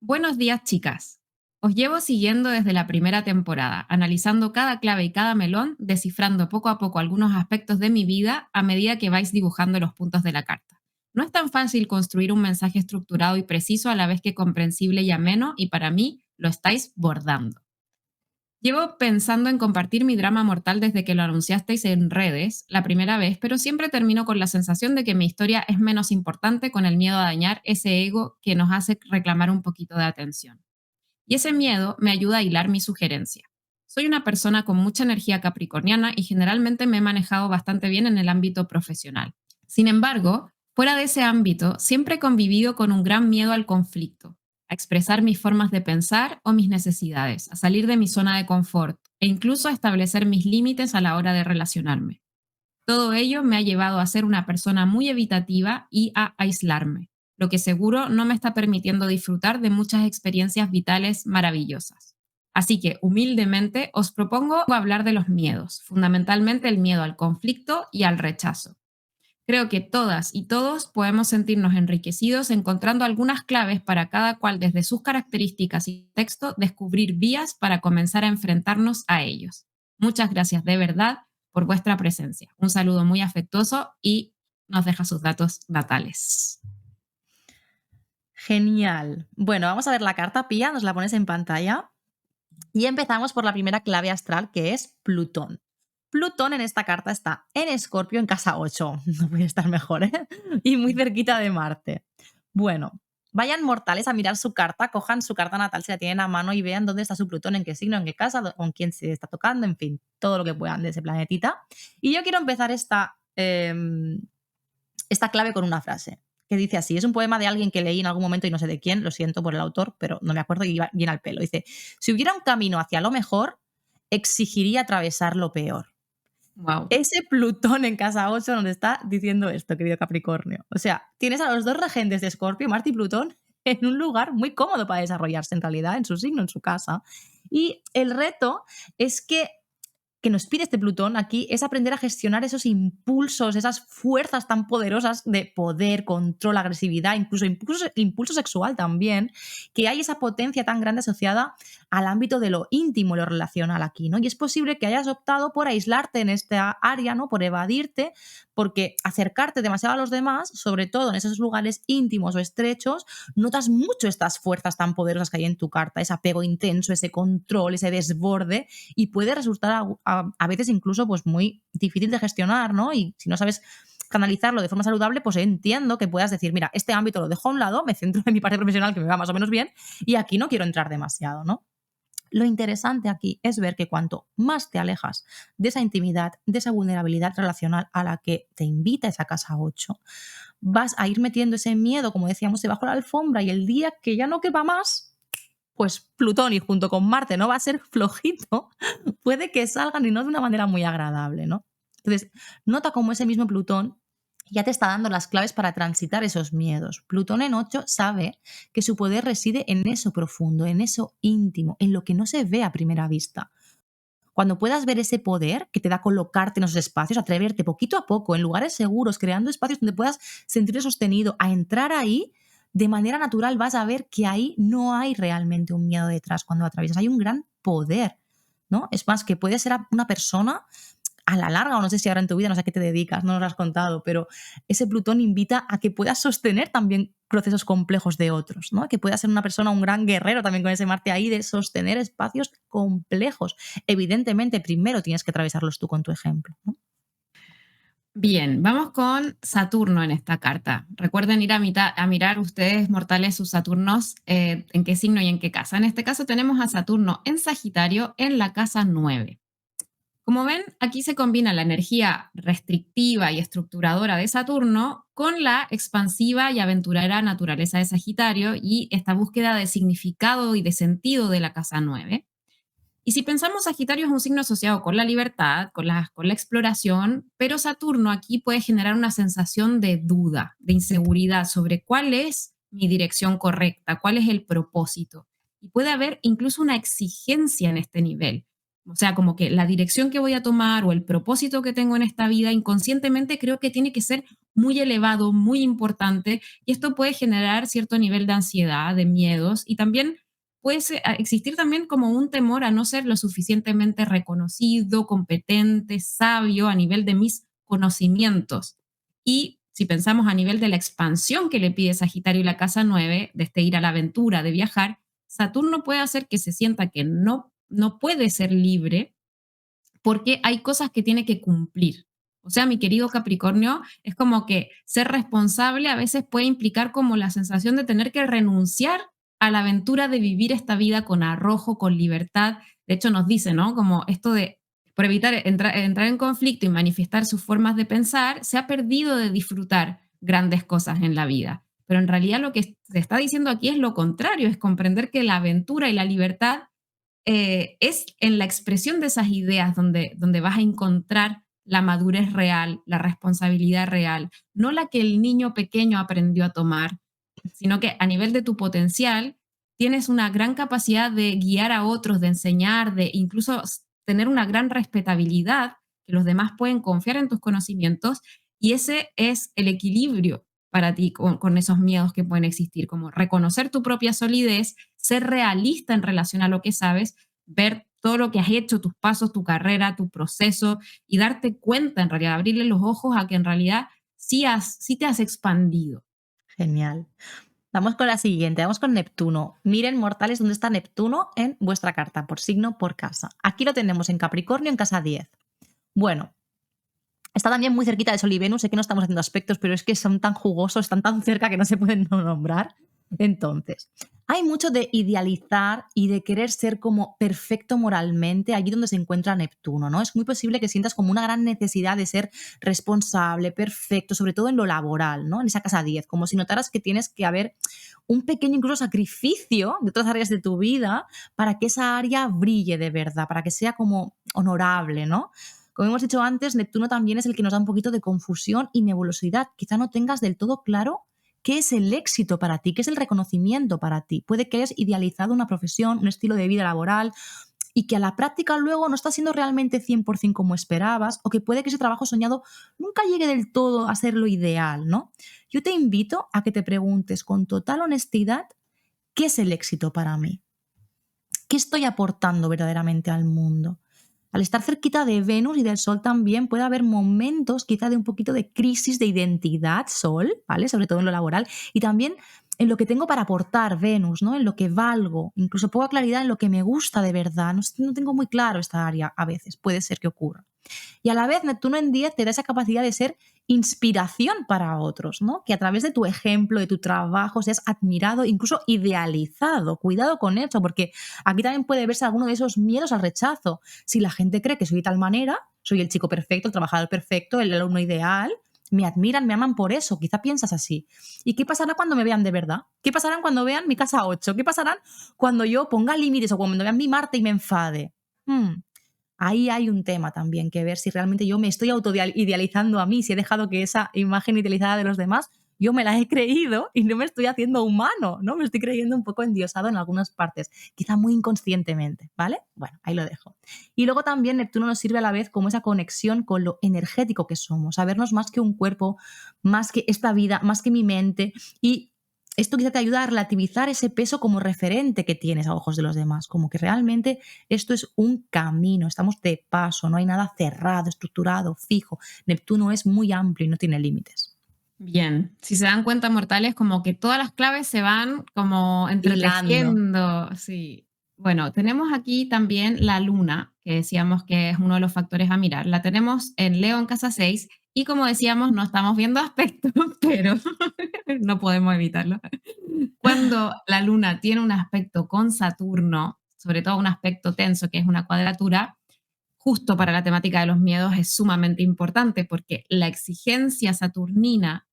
Buenos días, chicas. Os llevo siguiendo desde la primera temporada, analizando cada clave y cada melón, descifrando poco a poco algunos aspectos de mi vida a medida que vais dibujando los puntos de la carta. No es tan fácil construir un mensaje estructurado y preciso a la vez que comprensible y ameno, y para mí lo estáis bordando. Llevo pensando en compartir mi drama mortal desde que lo anunciasteis en redes la primera vez, pero siempre termino con la sensación de que mi historia es menos importante, con el miedo a dañar ese ego que nos hace reclamar un poquito de atención. Y ese miedo me ayuda a hilar mi sugerencia. Soy una persona con mucha energía capricorniana y generalmente me he manejado bastante bien en el ámbito profesional. Sin embargo, fuera de ese ámbito, siempre he convivido con un gran miedo al conflicto, a expresar mis formas de pensar o mis necesidades, a salir de mi zona de confort e incluso a establecer mis límites a la hora de relacionarme. Todo ello me ha llevado a ser una persona muy evitativa y a aislarme, lo que seguro no me está permitiendo disfrutar de muchas experiencias vitales maravillosas. Así que, humildemente, os propongo hablar de los miedos, fundamentalmente el miedo al conflicto y al rechazo. Creo que todas y todos podemos sentirnos enriquecidos encontrando algunas claves para cada cual desde sus características y texto descubrir vías para comenzar a enfrentarnos a ellos. Muchas gracias de verdad por vuestra presencia. Un saludo muy afectuoso y nos deja sus datos natales. Genial. Bueno, vamos a ver la carta, Pía, nos la pones en pantalla. Y empezamos por la primera clave astral, que es Plutón. Plutón en esta carta está en Escorpio, en casa 8. No puede estar mejor, ¿eh? Y muy cerquita de Marte. Bueno, vayan mortales a mirar su carta, cojan su carta natal si la tienen a mano y vean dónde está su Plutón, en qué signo, en qué casa, con quién se está tocando, en fin, todo lo que puedan de ese planetita. Y yo quiero empezar esta clave con una frase que dice así. Es un poema de alguien que leí en algún momento y no sé de quién, lo siento por el autor, pero no me acuerdo y iba bien al pelo. Dice, si hubiera un camino hacia lo mejor, exigiría atravesar lo peor. Wow. Ese Plutón en casa 8 donde está diciendo esto, querido Capricornio. O sea, tienes a los dos regentes de Escorpio, Marte y Plutón, en un lugar muy cómodo para desarrollarse en realidad, en su signo, en su casa. Y el reto es que nos pide este Plutón aquí es aprender a gestionar esos impulsos, esas fuerzas tan poderosas de poder, control, agresividad, incluso impulso sexual también, que hay esa potencia tan grande asociada al ámbito de lo íntimo, lo relacional aquí, ¿no? Y es posible que hayas optado por aislarte en esta área, ¿no? Por evadirte, porque acercarte demasiado a los demás, sobre todo en esos lugares íntimos o estrechos, notas mucho estas fuerzas tan poderosas que hay en tu carta, ese apego intenso, ese control, ese desborde, y puede resultar a veces incluso pues muy difícil de gestionar, ¿no? Y si no sabes canalizarlo de forma saludable, pues entiendo que puedas decir, mira, este ámbito lo dejo a un lado, me centro en mi parte profesional que me va más o menos bien y aquí no quiero entrar demasiado, ¿no? Lo interesante aquí es ver que cuanto más te alejas de esa intimidad, de esa vulnerabilidad relacional a la que te invita esa casa 8, vas a ir metiendo ese miedo, como decíamos, debajo de la alfombra y el día que ya no quepa más, pues Plutón y junto con Marte no va a ser flojito, puede que salgan y no de una manera muy agradable, ¿no? Entonces, nota cómo ese mismo Plutón ya te está dando las claves para transitar esos miedos. Plutón en 8 sabe que su poder reside en eso profundo, en eso íntimo, en lo que no se ve a primera vista. Cuando puedas ver ese poder que te da colocarte en esos espacios, atreverte poquito a poco, en lugares seguros, creando espacios donde puedas sentirte sostenido, a entrar ahí, de manera natural vas a ver que ahí no hay realmente un miedo detrás cuando lo atraviesas. Hay un gran poder, ¿no? Es más, que puede ser una persona a la larga, o no sé si ahora en tu vida, no sé a qué te dedicas, no nos lo has contado, pero ese Plutón invita a que puedas sostener también procesos complejos de otros, ¿no? Que puedas ser una persona, un gran guerrero también con ese Marte ahí de sostener espacios complejos. Evidentemente, primero tienes que atravesarlos tú con tu ejemplo, ¿no? Bien, vamos con Saturno en esta carta. Recuerden ir a mirar ustedes, mortales, sus Saturnos, en qué signo y en qué casa. En este caso tenemos a Saturno en Sagitario en la casa 9. Como ven, aquí se combina la energía restrictiva y estructuradora de Saturno con la expansiva y aventurera naturaleza de Sagitario y esta búsqueda de significado y de sentido de la casa 9. Y si pensamos, Sagitario es un signo asociado con la libertad, con la exploración, pero Saturno aquí puede generar una sensación de duda, de inseguridad sobre cuál es mi dirección correcta, cuál es el propósito. Y puede haber incluso una exigencia en este nivel. O sea, como que la dirección que voy a tomar o el propósito que tengo en esta vida, inconscientemente creo que tiene que ser muy elevado, muy importante, y esto puede generar cierto nivel de ansiedad, de miedos, y también puede existir también como un temor a no ser lo suficientemente reconocido, competente, sabio a nivel de mis conocimientos. Y si pensamos a nivel de la expansión que le pide Sagitario y la casa 9, de ir a la aventura, de viajar, Saturno puede hacer que se sienta que no puede ser libre porque hay cosas que tiene que cumplir. O sea, mi querido Capricornio, es como que ser responsable a veces puede implicar como la sensación de tener que renunciar a la aventura de vivir esta vida con arrojo, con libertad. De hecho, nos dice, ¿no? Como esto de, por evitar entrar en conflicto y manifestar sus formas de pensar, se ha perdido de disfrutar grandes cosas en la vida. Pero en realidad lo que se está diciendo aquí es lo contrario, es comprender que la aventura y la libertad es en la expresión de esas ideas donde vas a encontrar la madurez real, la responsabilidad real, no la que el niño pequeño aprendió a tomar, sino que a nivel de tu potencial tienes una gran capacidad de guiar a otros, de enseñar, de incluso tener una gran respetabilidad, que los demás pueden confiar en tus conocimientos, y ese es el equilibrio para ti con esos miedos que pueden existir, como reconocer tu propia solidez, ser realista en relación a lo que sabes, ver todo lo que has hecho, tus pasos, tu carrera, tu proceso, y darte cuenta, en realidad, abrirle los ojos a que en realidad sí te has expandido. Genial. Vamos con la siguiente, vamos con Neptuno. Miren, mortales, dónde está Neptuno en vuestra carta, por signo, por casa. Aquí lo tenemos en Capricornio, en casa 10. Bueno, está también muy cerquita de Sol y Venus. Sé que no estamos haciendo aspectos, pero es que son tan jugosos, están tan cerca que no se pueden no nombrar. Entonces, hay mucho de idealizar y de querer ser como perfecto moralmente allí donde se encuentra Neptuno, ¿no? Es muy posible que sientas como una gran necesidad de ser responsable, perfecto, sobre todo en lo laboral, ¿no? En esa casa 10, como si notaras que tienes que haber un pequeño incluso sacrificio de otras áreas de tu vida para que esa área brille de verdad, para que sea como honorable, ¿no? Como hemos dicho antes, Neptuno también es el que nos da un poquito de confusión y nebulosidad. Quizá no tengas del todo claro qué es el éxito para ti, qué es el reconocimiento para ti. Puede que hayas idealizado una profesión, un estilo de vida laboral y que a la práctica luego no está siendo realmente 100% como esperabas, o que puede que ese trabajo soñado nunca llegue del todo a ser lo ideal, ¿no? Yo te invito a que te preguntes con total honestidad qué es el éxito para mí. ¿Qué estoy aportando verdaderamente al mundo? Al estar cerquita de Venus y del Sol también puede haber momentos quizá de un poquito de crisis de identidad, Sol, ¿vale? Sobre todo en lo laboral, y también en lo que tengo para aportar, Venus, ¿no? En lo que valgo, incluso poca claridad en lo que me gusta de verdad. No tengo muy claro esta área a veces, puede ser que ocurra. Y a la vez Neptuno en 10 te da esa capacidad de ser inspiración para otros, ¿no? Que a través de tu ejemplo, de tu trabajo, seas admirado, incluso idealizado. Cuidado con eso, porque aquí también puede verse alguno de esos miedos al rechazo. Si la gente cree que soy de tal manera, soy el chico perfecto, el trabajador perfecto, el alumno ideal, me admiran, me aman por eso. Quizá piensas así. ¿Y qué pasará cuando me vean de verdad? ¿Qué pasará cuando vean mi casa 8? ¿Qué pasará cuando yo ponga límites o cuando vean mi Marte y me enfade? Ahí hay un tema también que ver si realmente yo me estoy autoidealizando a mí, si he dejado que esa imagen idealizada de los demás, yo me la he creído y no me estoy haciendo humano, ¿no? Me estoy creyendo un poco endiosado en algunas partes, quizá muy inconscientemente, ¿vale? Bueno, ahí lo dejo. Y luego también Neptuno nos sirve a la vez como esa conexión con lo energético que somos, sabernos más que un cuerpo, más que esta vida, más que mi mente, y esto quizá te ayuda a relativizar ese peso como referente que tienes a ojos de los demás, como que realmente esto es un camino, estamos de paso, no hay nada cerrado, estructurado, fijo. Neptuno es muy amplio y no tiene límites. Bien, si se dan cuenta, mortales, como que todas las claves se van como Hilando. entretejiendo. Sí. Bueno, tenemos aquí también la luna, que decíamos que es uno de los factores a mirar. La tenemos en Leo en casa 6 y como decíamos, no estamos viendo aspectos, pero no podemos evitarlo. Cuando la luna tiene un aspecto con Saturno, sobre todo un aspecto tenso, que es una cuadratura, justo para la temática de los miedos es sumamente importante porque la exigencia saturnina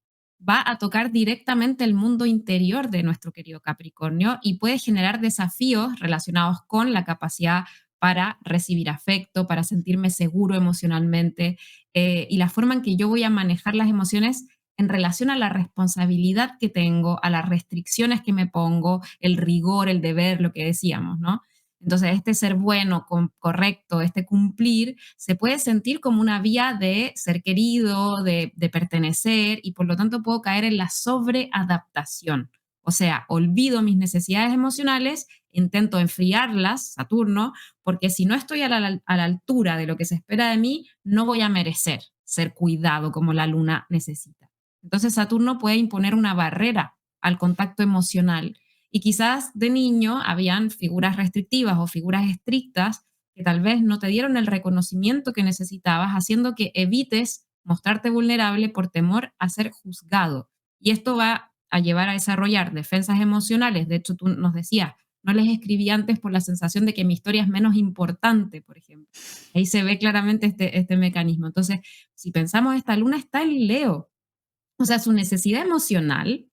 va a tocar directamente el mundo interior de nuestro querido Capricornio y puede generar desafíos relacionados con la capacidad para recibir afecto, para sentirme seguro emocionalmente y la forma en que yo voy a manejar las emociones en relación a la responsabilidad que tengo, a las restricciones que me pongo, el rigor, el deber, lo que decíamos, ¿no? Entonces, este ser bueno, correcto, este cumplir, se puede sentir como una vía de ser querido, de pertenecer, y por lo tanto puedo caer en la sobreadaptación. O sea, olvido mis necesidades emocionales, intento enfriarlas, Saturno, porque si no estoy a la altura de lo que se espera de mí, no voy a merecer ser cuidado como la luna necesita. Entonces, Saturno puede imponer una barrera al contacto emocional y quizás de niño habían figuras restrictivas o figuras estrictas que tal vez no te dieron el reconocimiento que necesitabas, haciendo que evites mostrarte vulnerable por temor a ser juzgado. Y esto va a llevar a desarrollar defensas emocionales. De hecho, tú nos decías, no les escribí antes por la sensación de que mi historia es menos importante, por ejemplo. Ahí se ve claramente este mecanismo. Entonces, si pensamos, esta luna está en Leo. O sea, su necesidad emocional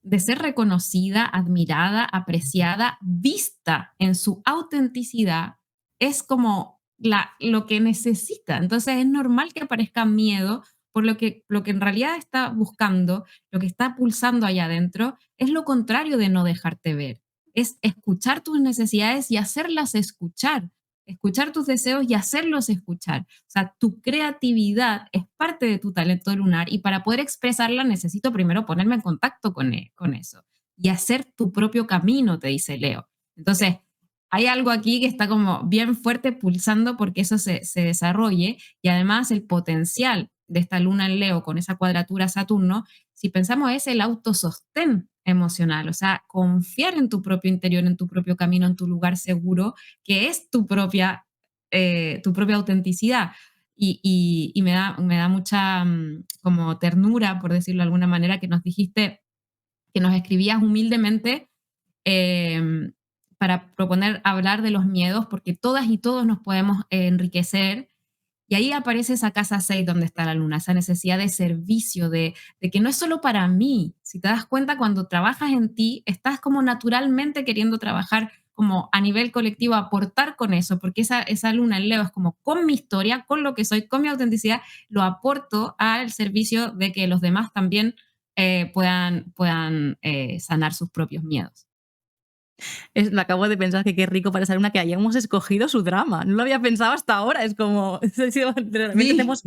de ser reconocida, admirada, apreciada, vista en su autenticidad, es como lo que necesita. Entonces es normal que aparezca miedo por lo que en realidad está buscando, lo que está pulsando allá adentro, es lo contrario de no dejarte ver. Es escuchar tus necesidades y hacerlas escuchar. Escuchar tus deseos y hacerlos escuchar. O sea, tu creatividad es parte de tu talento lunar y para poder expresarla necesito primero ponerme en contacto con eso y hacer tu propio camino, te dice Leo. Entonces, hay algo aquí que está como bien fuerte pulsando porque eso se desarrolle y además el potencial de esta luna en Leo con esa cuadratura Saturno, si pensamos es el autosostén emocional, o sea, confiar en tu propio interior, en tu propio camino, en tu lugar seguro, que es tu propia autenticidad. Y me da mucha como ternura, por decirlo de alguna manera, que nos dijiste, que nos escribías humildemente eh, para proponer hablar de los miedos, porque todas y todos nos podemos enriquecer. Y ahí aparece esa casa 6 donde está la luna, esa necesidad de servicio, de que no es solo para mí. Si te das cuenta, cuando trabajas en ti, estás como naturalmente queriendo trabajar como a nivel colectivo, aportar con eso, porque esa luna en Leo es como con mi historia, con lo que soy, con mi autenticidad, lo aporto al servicio de que los demás también puedan sanar sus propios miedos. Lo acabo de pensar que qué rico para ser una que hayamos escogido su drama. No lo había pensado hasta ahora. Es como, realmente te hemos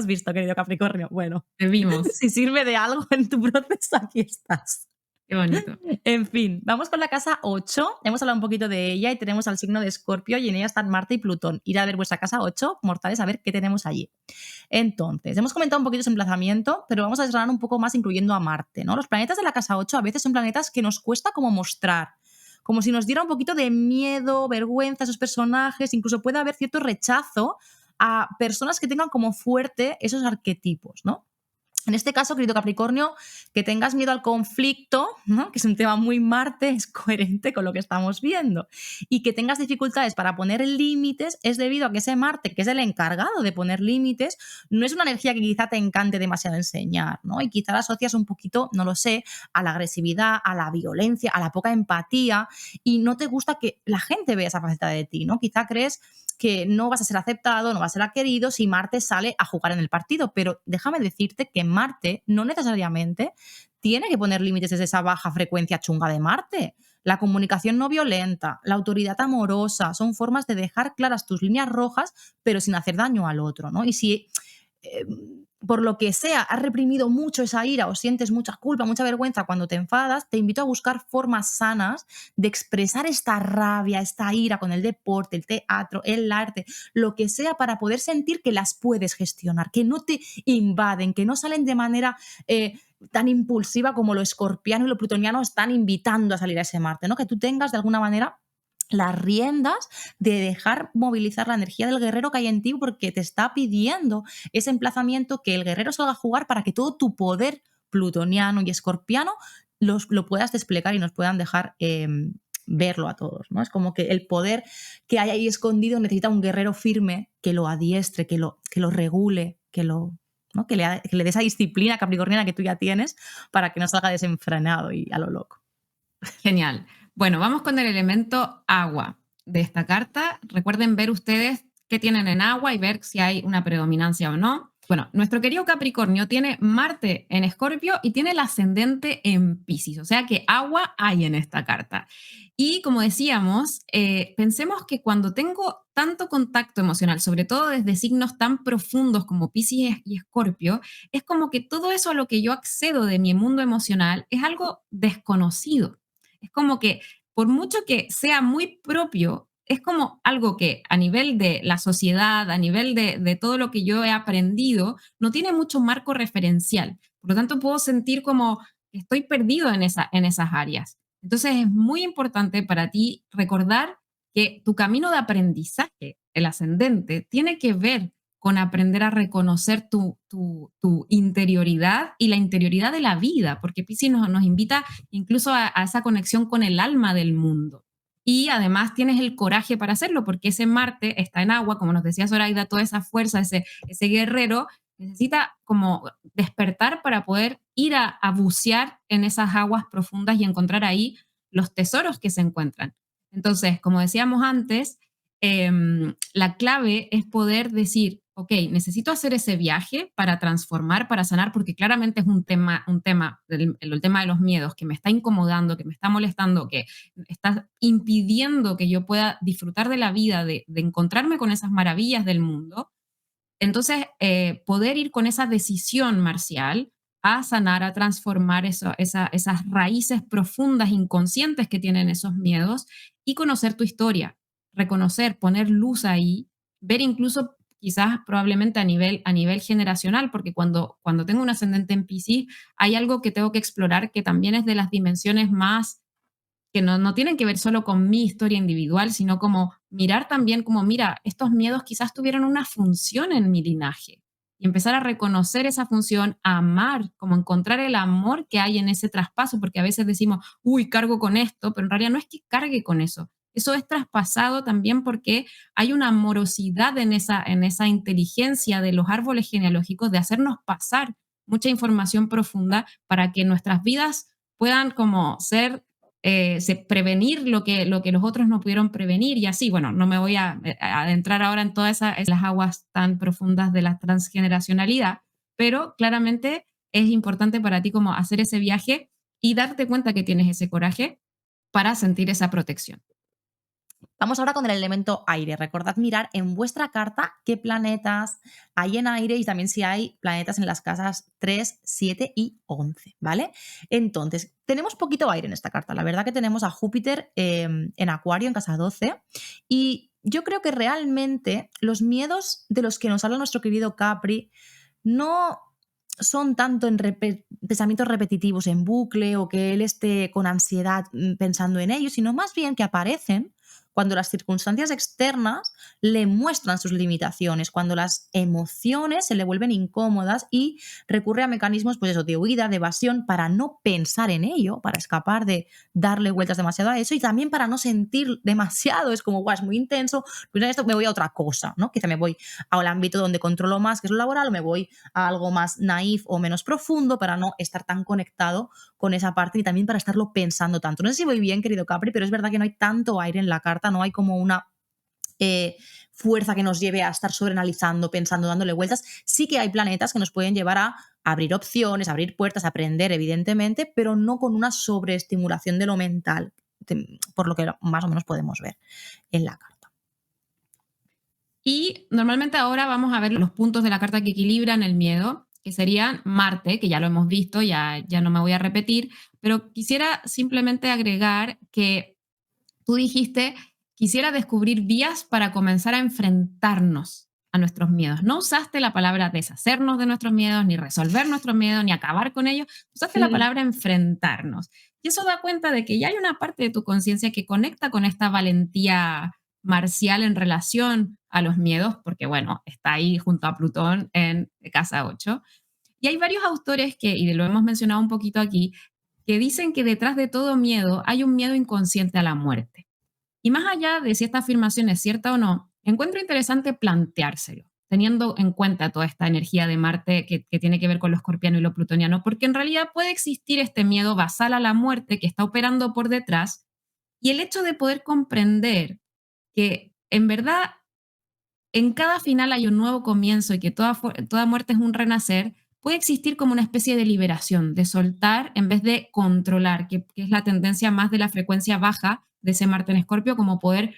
visto, querido Capricornio. Bueno, Te vimos. si sirve de algo en tu proceso, aquí estás. Qué bonito. En fin, vamos con la casa 8. Hemos hablado un poquito de ella y tenemos al signo de Escorpio y en ella están Marte y Plutón. Ir a ver vuestra casa 8, mortales, a ver qué tenemos allí. Entonces, hemos comentado un poquito su emplazamiento, pero vamos a desgranar un poco más incluyendo a Marte, ¿no? Los planetas de la casa 8 a veces son planetas que nos cuesta como mostrar, como si nos diera un poquito de miedo, vergüenza a esos personajes, incluso puede haber cierto rechazo a personas que tengan como fuerte esos arquetipos, ¿no? En este caso, querido Capricornio, que tengas miedo al conflicto, ¿no? Que es un tema muy Marte, es coherente con lo que estamos viendo. Y que tengas dificultades para poner límites es debido a que ese Marte, que es el encargado de poner límites, no es una energía que quizá te encante demasiado enseñar, ¿no? Y quizá la asocias un poquito, no lo sé, a la agresividad, a la violencia, a la poca empatía y no te gusta que la gente vea esa faceta de ti, ¿no? Quizá crees que no vas a ser aceptado, no vas a ser querido si Marte sale a jugar en el partido, pero déjame decirte que Marte no necesariamente tiene que poner límites desde esa baja frecuencia chunga de Marte. La comunicación no violenta, la autoridad amorosa, son formas de dejar claras tus líneas rojas, pero sin hacer daño al otro, ¿no? Y si por lo que sea, has reprimido mucho esa ira o sientes mucha culpa, mucha vergüenza cuando te enfadas, te invito a buscar formas sanas de expresar esta rabia, esta ira con el deporte, el teatro, el arte, lo que sea, para poder sentir que las puedes gestionar, que no te invaden, que no salen de manera tan impulsiva como lo escorpiano y lo plutoniano están invitando a salir a ese Marte, ¿no? Que tú tengas de alguna manera las riendas de dejar movilizar la energía del guerrero que hay en ti, porque te está pidiendo ese emplazamiento que el guerrero salga a jugar para que todo tu poder plutoniano y escorpiano lo puedas desplegar y nos puedan dejar verlo a todos, ¿no? Es como que el poder que hay ahí escondido necesita un guerrero firme que lo adiestre, que lo regule, ¿no? que le dé esa disciplina capricorniana que tú ya tienes para que no salga desenfrenado y a lo loco. Genial. Bueno, vamos con el elemento agua de esta carta. Recuerden ver ustedes qué tienen en agua y ver si hay una predominancia o no. Bueno, nuestro querido Capricornio tiene Marte en Escorpio y tiene el ascendente en Piscis, o sea que agua hay en esta carta. Y como decíamos, pensemos que cuando tengo tanto contacto emocional, sobre todo desde signos tan profundos como Piscis y Escorpio, es como que todo eso a lo que yo accedo de mi mundo emocional es algo desconocido. Es como que por mucho que sea muy propio, es como algo que a nivel de la sociedad, a nivel de todo lo que yo he aprendido, no tiene mucho marco referencial. Por lo tanto, puedo sentir como que estoy perdido en esas áreas. Entonces, es muy importante para ti recordar que tu camino de aprendizaje, el ascendente, tiene que ver con aprender a reconocer tu interioridad y la interioridad de la vida, porque Piscis nos invita incluso a esa conexión con el alma del mundo. Y además tienes el coraje para hacerlo, porque ese Marte está en agua, como nos decía Zoraida, toda esa fuerza, ese guerrero necesita como despertar para poder ir a bucear en esas aguas profundas y encontrar ahí los tesoros que se encuentran. Entonces, como decíamos antes, la clave es poder decir, ok, necesito hacer ese viaje para transformar, para sanar, porque claramente es el tema de los miedos que me está incomodando, que me está molestando, que está impidiendo que yo pueda disfrutar de la vida, de encontrarme con esas maravillas del mundo. Entonces, poder ir con esa decisión marcial a sanar, a transformar esas raíces profundas, inconscientes que tienen esos miedos y conocer tu historia, reconocer, poner luz ahí, ver incluso quizás probablemente a nivel generacional, porque cuando tengo un ascendente en Piscis, hay algo que tengo que explorar que también es de las dimensiones más que no tienen que ver solo con mi historia individual, sino como mirar también como, mira, estos miedos quizás tuvieron una función en mi linaje y empezar a reconocer esa función, a amar, como encontrar el amor que hay en ese traspaso, porque a veces decimos, uy, cargo con esto, pero en realidad no es que cargue con eso. Eso es traspasado también porque hay una amorosidad en esa inteligencia de los árboles genealógicos de hacernos pasar mucha información profunda para que nuestras vidas puedan como ser prevenir lo que los otros no pudieron prevenir y así. Bueno, no me voy a adentrar ahora en todas las aguas tan profundas de la transgeneracionalidad, pero claramente es importante para ti como hacer ese viaje y darte cuenta que tienes ese coraje para sentir esa protección. Vamos ahora con el elemento aire. Recordad mirar en vuestra carta qué planetas hay en aire y también si hay planetas en las casas 3, 7 y 11, ¿vale? Entonces, tenemos poquito aire en esta carta. La verdad que tenemos a Júpiter en Acuario, en casa 12, y yo creo que realmente los miedos de los que nos habla nuestro querido Capri no son tanto en pensamientos repetitivos en bucle o que él esté con ansiedad pensando en ellos, sino más bien que aparecen cuando las circunstancias externas le muestran sus limitaciones, cuando las emociones se le vuelven incómodas y recurre a mecanismos pues eso, de huida, de evasión, para no pensar en ello, para escapar de darle vueltas demasiado a eso y también para no sentir demasiado. Es como, guau, es muy intenso, pues en esto me voy a otra cosa, ¿no? Quizá me voy al ámbito donde controlo más, que es lo laboral, o me voy a algo más naif o menos profundo para no estar tan conectado con esa parte y también para estarlo pensando tanto. No sé si voy bien, querido Capri, pero es verdad que no hay tanto aire en la carta, no hay como una fuerza que nos lleve a estar sobreanalizando, pensando, dándole vueltas. Sí que hay planetas que nos pueden llevar a abrir opciones, abrir puertas, aprender, evidentemente, pero no con una sobreestimulación de lo mental, por lo que más o menos podemos ver en la carta. Y normalmente ahora vamos a ver los puntos de la carta que equilibran el miedo. que serían Marte, que ya lo hemos visto, ya no me voy a repetir, pero quisiera simplemente agregar que tú dijiste, quisiera descubrir vías para comenzar a enfrentarnos a nuestros miedos. No usaste la palabra deshacernos de nuestros miedos, ni resolver nuestros miedos, ni acabar con ellos. Usaste la palabra enfrentarnos. Y eso da cuenta de que ya hay una parte de tu conciencia que conecta con esta valentía marcial en relación a los miedos, porque bueno, está ahí junto a Plutón en casa 8. Y hay varios autores que, y lo hemos mencionado un poquito aquí, que dicen que detrás de todo miedo hay un miedo inconsciente a la muerte. Y más allá de si esta afirmación es cierta o no, encuentro interesante planteárselo, teniendo en cuenta toda esta energía de Marte que tiene que ver con lo escorpiano y lo plutoniano, porque en realidad puede existir este miedo basal a la muerte que está operando por detrás, y el hecho de poder comprender que en verdad en cada final hay un nuevo comienzo y que toda muerte es un renacer, puede existir como una especie de liberación, de soltar en vez de controlar, que es la tendencia más de la frecuencia baja de ese Marte en Escorpio, como poder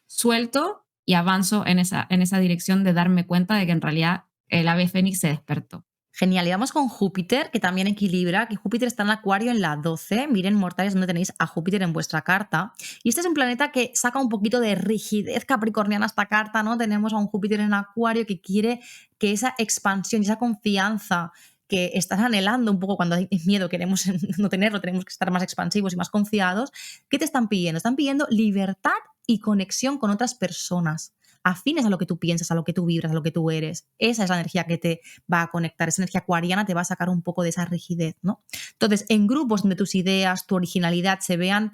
suelto y avanzo en esa dirección de darme cuenta de que en realidad el ave fénix se despertó. Genial, y vamos con Júpiter, que también equilibra, que Júpiter está en Acuario en la 12. Miren, mortales, donde tenéis a Júpiter en vuestra carta. Y este es un planeta que saca un poquito de rigidez capricorniana esta carta, ¿no? Tenemos a un Júpiter en Acuario que quiere que esa expansión, esa confianza que estás anhelando un poco cuando hay miedo, queremos no tenerlo, tenemos que estar más expansivos y más confiados. ¿Qué te están pidiendo? Están pidiendo libertad y conexión con otras personas afines a lo que tú piensas, a lo que tú vibras, a lo que tú eres. Esa es la energía que te va a conectar, esa energía acuariana te va a sacar un poco de esa rigidez, ¿no? Entonces, en grupos donde tus ideas, tu originalidad se vean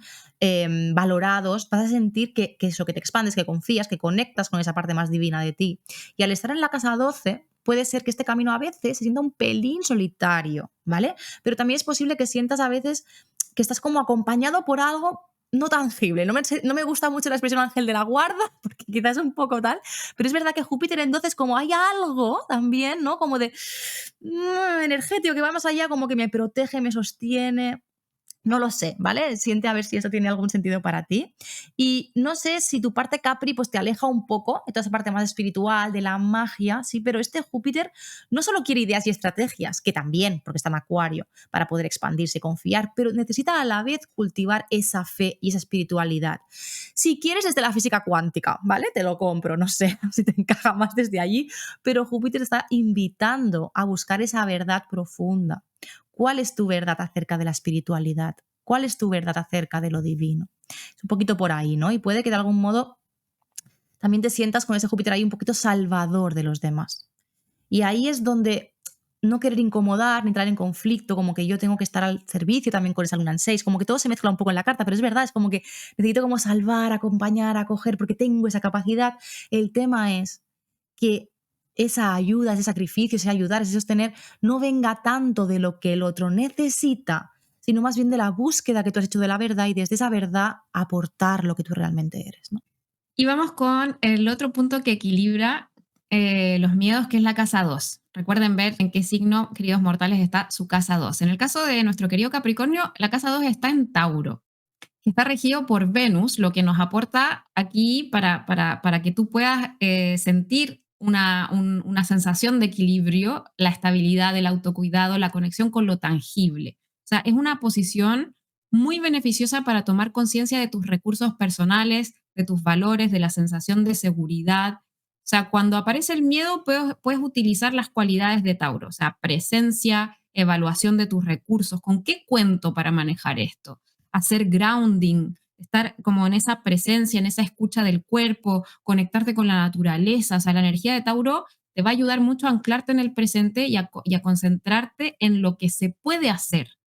valorados, vas a sentir que eso, que te expandes, que confías, que conectas con esa parte más divina de ti. Y al estar en la casa 12, puede ser que este camino a veces se sienta un pelín solitario, ¿vale? Pero también es posible que sientas a veces que estás como acompañado por algo no tangible. No me gusta mucho la expresión ángel de la guarda, porque quizás es un poco tal, pero es verdad que Júpiter entonces como hay algo también, ¿no? Como de energético que va más allá, como que me protege, me sostiene. No lo sé, ¿vale? Siente a ver si eso tiene algún sentido para ti. Y no sé si tu parte Capri pues te aleja un poco de toda esa parte más espiritual, de la magia, sí, pero este Júpiter no solo quiere ideas y estrategias, que también, porque está en Acuario, para poder expandirse y confiar, pero necesita a la vez cultivar esa fe y esa espiritualidad. Si quieres desde la física cuántica, ¿vale? Te lo compro, no sé si te encaja más desde allí, pero Júpiter está invitando a buscar esa verdad profunda. ¿Cuál es tu verdad acerca de la espiritualidad? ¿Cuál es tu verdad acerca de lo divino? Es un poquito por ahí, ¿no? Y puede que de algún modo también te sientas con ese Júpiter ahí un poquito salvador de los demás. Y ahí es donde no querer incomodar ni entrar en conflicto, como que yo tengo que estar al servicio también con esa luna en 6, como que todo se mezcla un poco en la carta, pero es verdad, es como que necesito como salvar, acompañar, acoger, porque tengo esa capacidad. El tema es que esa ayuda, ese sacrificio, ese ayudar, ese sostener, no venga tanto de lo que el otro necesita, sino más bien de la búsqueda que tú has hecho de la verdad y desde esa verdad aportar lo que tú realmente eres, ¿no? Y vamos con el otro punto que equilibra los miedos, que es la casa 2. Recuerden ver en qué signo, queridos mortales, está su casa 2. En el caso de nuestro querido Capricornio, la casa 2 está en Tauro, que está regido por Venus, lo que nos aporta aquí para que tú puedas sentir una sensación de equilibrio, la estabilidad, el autocuidado, la conexión con lo tangible. O sea, es una posición muy beneficiosa para tomar conciencia de tus recursos personales, de tus valores, de la sensación de seguridad. O sea, cuando aparece el miedo, puedes utilizar las cualidades de Tauro, o sea, presencia, evaluación de tus recursos. ¿Con qué cuento para manejar esto? Hacer grounding, estar como en esa presencia, en esa escucha del cuerpo, conectarte con la naturaleza. O sea, la energía de Tauro te va a ayudar mucho a anclarte en el presente y a concentrarte en lo que se puede hacer.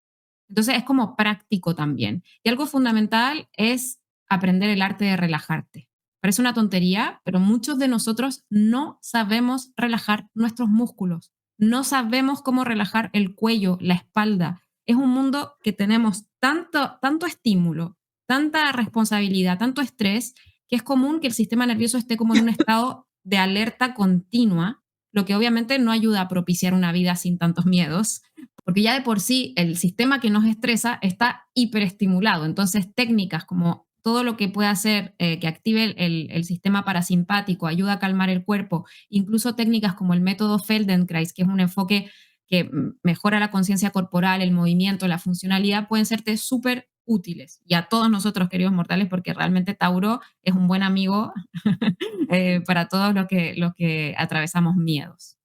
Entonces es como práctico también. Y algo fundamental es aprender el arte de relajarte. Parece una tontería, pero muchos de nosotros no sabemos relajar nuestros músculos. No sabemos cómo relajar el cuello, la espalda. Es un mundo que tenemos tanto estímulo, tanta responsabilidad, tanto estrés, que es común que el sistema nervioso esté como en un estado de alerta continua, lo que obviamente no ayuda a propiciar una vida sin tantos miedos, porque ya de por sí el sistema que nos estresa está hiperestimulado. Entonces técnicas como todo lo que pueda hacer que active el sistema parasimpático, ayuda a calmar el cuerpo, incluso técnicas como el método Feldenkrais, que es un enfoque que mejora la conciencia corporal, el movimiento, la funcionalidad, pueden serte súper útiles. Y a todos nosotros, queridos mortales, porque realmente Tauro es un buen amigo para todos los que atravesamos miedos.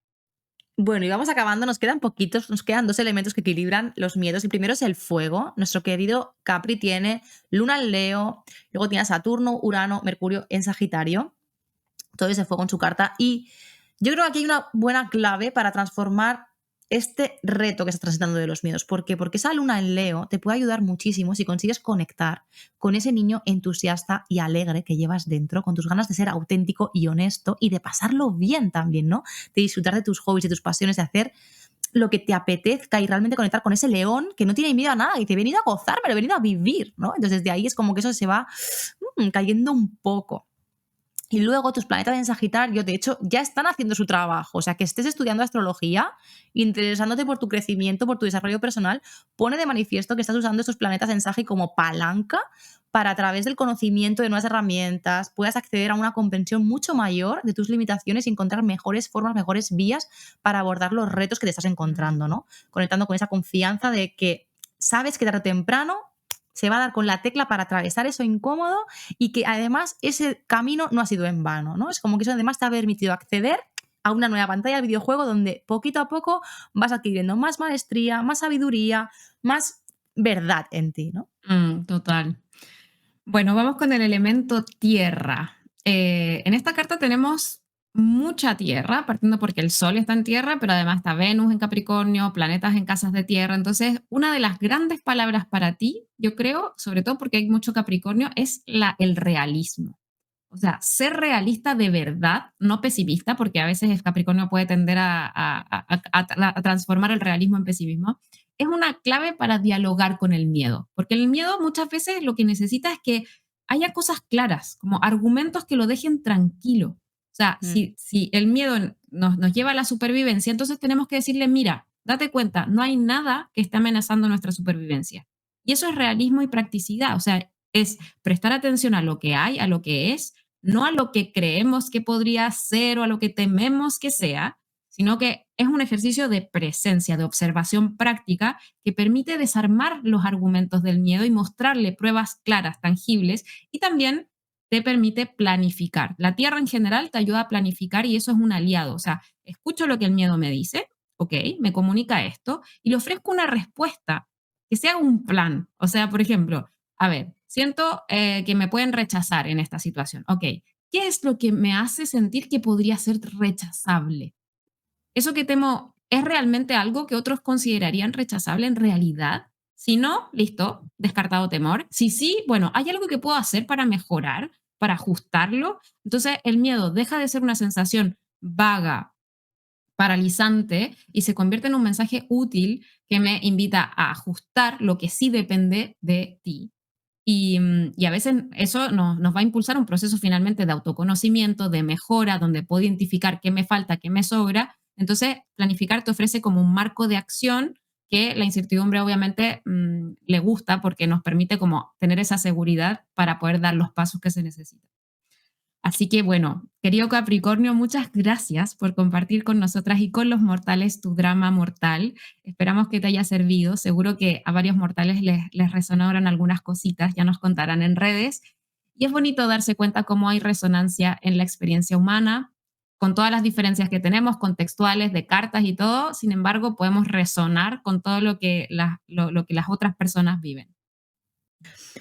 Bueno, y vamos acabando, nos quedan poquitos, nos quedan 2 elementos que equilibran los miedos. El primero es el fuego. Nuestro querido Capri tiene Luna en Leo, luego tiene a Saturno, Urano, Mercurio en Sagitario, todo ese fuego en su carta. Y yo creo que aquí hay una buena clave para transformar este reto que estás transitando de los miedos. ¿Por qué? Porque esa Luna en Leo te puede ayudar muchísimo si consigues conectar con ese niño entusiasta y alegre que llevas dentro, con tus ganas de ser auténtico y honesto y de pasarlo bien también, ¿no? De disfrutar de tus hobbies, de tus pasiones, de hacer lo que te apetezca y realmente conectar con ese león que no tiene miedo a nada y te he venido a gozar, pero he venido a vivir, ¿no? Entonces desde ahí es como que eso se va cayendo un poco. Y luego tus planetas en Sagitario, de hecho, ya están haciendo su trabajo. O sea, que estés estudiando astrología, interesándote por tu crecimiento, por tu desarrollo personal, pone de manifiesto que estás usando estos planetas en Sagi como palanca para, a través del conocimiento de nuevas herramientas, puedas acceder a una comprensión mucho mayor de tus limitaciones y encontrar mejores formas, mejores vías para abordar los retos que te estás encontrando, ¿no? Conectando con esa confianza de que sabes que tarde o temprano se va a dar con la tecla para atravesar eso incómodo y que además ese camino no ha sido en vano, ¿no? Es como que eso además te ha permitido acceder a una nueva pantalla de videojuego donde poquito a poco vas adquiriendo más maestría, más sabiduría, más verdad en ti, ¿no? Total. Bueno, vamos con el elemento tierra. En esta carta tenemos mucha tierra, partiendo porque el Sol está en tierra, pero además está Venus en Capricornio, planetas en casas de tierra. Entonces, una de las grandes palabras para ti, yo creo, sobre todo porque hay mucho Capricornio, es el realismo. O sea, ser realista de verdad, no pesimista, porque a veces el Capricornio puede tender a transformar el realismo en pesimismo. Es una clave para dialogar con el miedo, porque el miedo muchas veces lo que necesita es que haya cosas claras, como argumentos que lo dejen tranquilo. O sea, si el miedo nos lleva a la supervivencia, entonces tenemos que decirle, mira, date cuenta, no hay nada que esté amenazando nuestra supervivencia. Y eso es realismo y practicidad, o sea, es prestar atención a lo que hay, a lo que es, no a lo que creemos que podría ser o a lo que tememos que sea, sino que es un ejercicio de presencia, de observación práctica que permite desarmar los argumentos del miedo y mostrarle pruebas claras, tangibles, y también te permite planificar. La tierra en general te ayuda a planificar y eso es un aliado. O sea, escucho lo que el miedo me dice, ok, me comunica esto y le ofrezco una respuesta que sea un plan. O sea, por ejemplo, a ver, siento que me pueden rechazar en esta situación. Ok, ¿qué es lo que me hace sentir que podría ser rechazable? Eso que temo, ¿es realmente algo que otros considerarían rechazable en realidad? Si no, listo, descartado temor. Si sí, bueno, ¿hay algo que puedo hacer para mejorar, para ajustarlo? Entonces el miedo deja de ser una sensación vaga, paralizante y se convierte en un mensaje útil que me invita a ajustar lo que sí depende de ti. Y a veces eso nos va a impulsar un proceso finalmente de autoconocimiento, de mejora, donde puedo identificar qué me falta, qué me sobra. Entonces, planificar te ofrece como un marco de acción que la incertidumbre obviamente le gusta porque nos permite como tener esa seguridad para poder dar los pasos que se necesitan. Así que bueno, querido Capricornio, muchas gracias por compartir con nosotras y con los mortales tu drama mortal. Esperamos que te haya servido. Seguro que a varios mortales les resonaron algunas cositas, ya nos contarán en redes. Y es bonito darse cuenta cómo hay resonancia en la experiencia humana, con todas las diferencias que tenemos, contextuales, de cartas y todo. Sin embargo, podemos resonar con todo lo que las otras personas viven.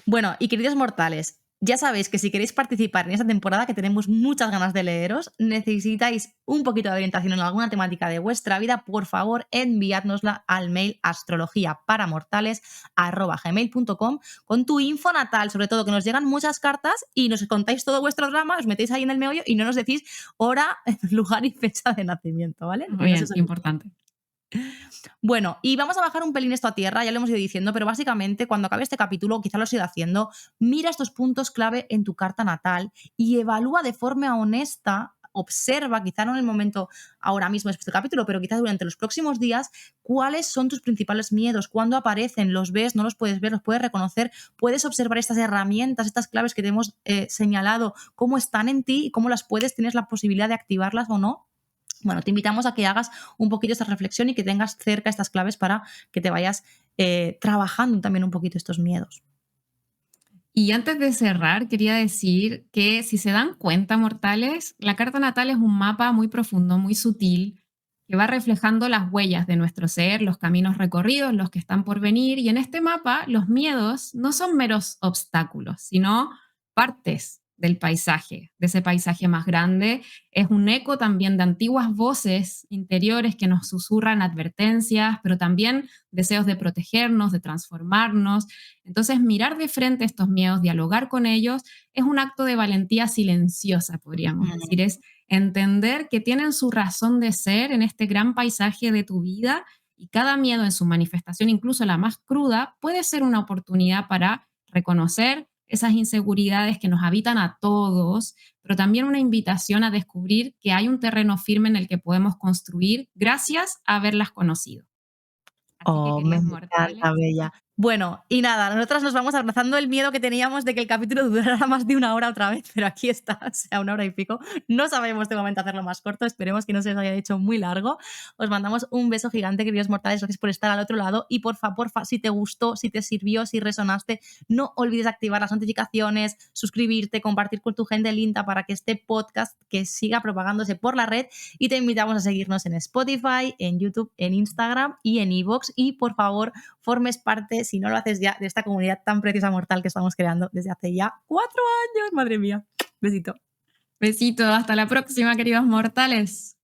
Bueno, y queridos mortales, ya sabéis que si queréis participar en esta temporada, que tenemos muchas ganas de leeros, necesitáis un poquito de orientación en alguna temática de vuestra vida, por favor, enviádnosla al mail astrologiaparaMortales@gmail.com con tu info natal, sobre todo, que nos llegan muchas cartas y nos contáis todo vuestro drama, os metéis ahí en el meollo y no nos decís hora, lugar y fecha de nacimiento, ¿vale? Muy bien, importante. Bueno, y vamos a bajar un pelín esto a tierra, ya lo hemos ido diciendo, pero básicamente cuando acabe este capítulo, quizá lo has ido haciendo, mira estos puntos clave en tu carta natal y evalúa de forma honesta observa, quizá no en el momento ahora mismo después del capítulo, pero quizá durante los próximos días, cuáles son tus principales miedos, cuándo aparecen, los ves, no los puedes ver, los puedes reconocer, puedes observar estas herramientas, estas claves que te hemos señalado, cómo están en ti y cómo las puedes, tienes la posibilidad de activarlas o no. Bueno, te invitamos a que hagas un poquito esta reflexión y que tengas cerca estas claves para que te vayas trabajando también un poquito estos miedos. Y antes de cerrar, quería decir que si se dan cuenta, mortales, la carta natal es un mapa muy profundo, muy sutil, que va reflejando las huellas de nuestro ser, los caminos recorridos, los que están por venir. Y en este mapa, los miedos no son meros obstáculos, sino partes del paisaje, de ese paisaje más grande. Es un eco también de antiguas voces interiores que nos susurran advertencias, pero también deseos de protegernos, de transformarnos. Entonces, mirar de frente estos miedos, dialogar con ellos, es un acto de valentía silenciosa, podríamos decir. Es entender que tienen su razón de ser en este gran paisaje de tu vida y cada miedo en su manifestación, incluso la más cruda, puede ser una oportunidad para reconocer esas inseguridades que nos habitan a todos, pero también una invitación a descubrir que hay un terreno firme en el que podemos construir gracias a haberlas conocido. Así que, Me queridos encanta, mortales, Bella. Bueno, y nada, nosotras nos vamos abrazando el miedo que teníamos de que el capítulo durara más de 1 hora otra vez, pero aquí está, o sea, 1 hora y pico. No sabemos de momento hacerlo más corto, esperemos que no se os haya hecho muy largo. Os mandamos un beso gigante, queridos mortales, gracias por estar al otro lado y porfa, si te gustó, si te sirvió, si resonaste, no olvides activar las notificaciones, suscribirte, compartir con tu gente linda para que este podcast que siga propagándose por la red, y te invitamos a seguirnos en Spotify, en YouTube, en Instagram y en iVoox, y por favor formes parte, si no lo haces ya, de esta comunidad tan preciosa mortal que estamos creando desde hace ya 4 años. Madre mía. Besito. besito, hasta la próxima, queridos mortales.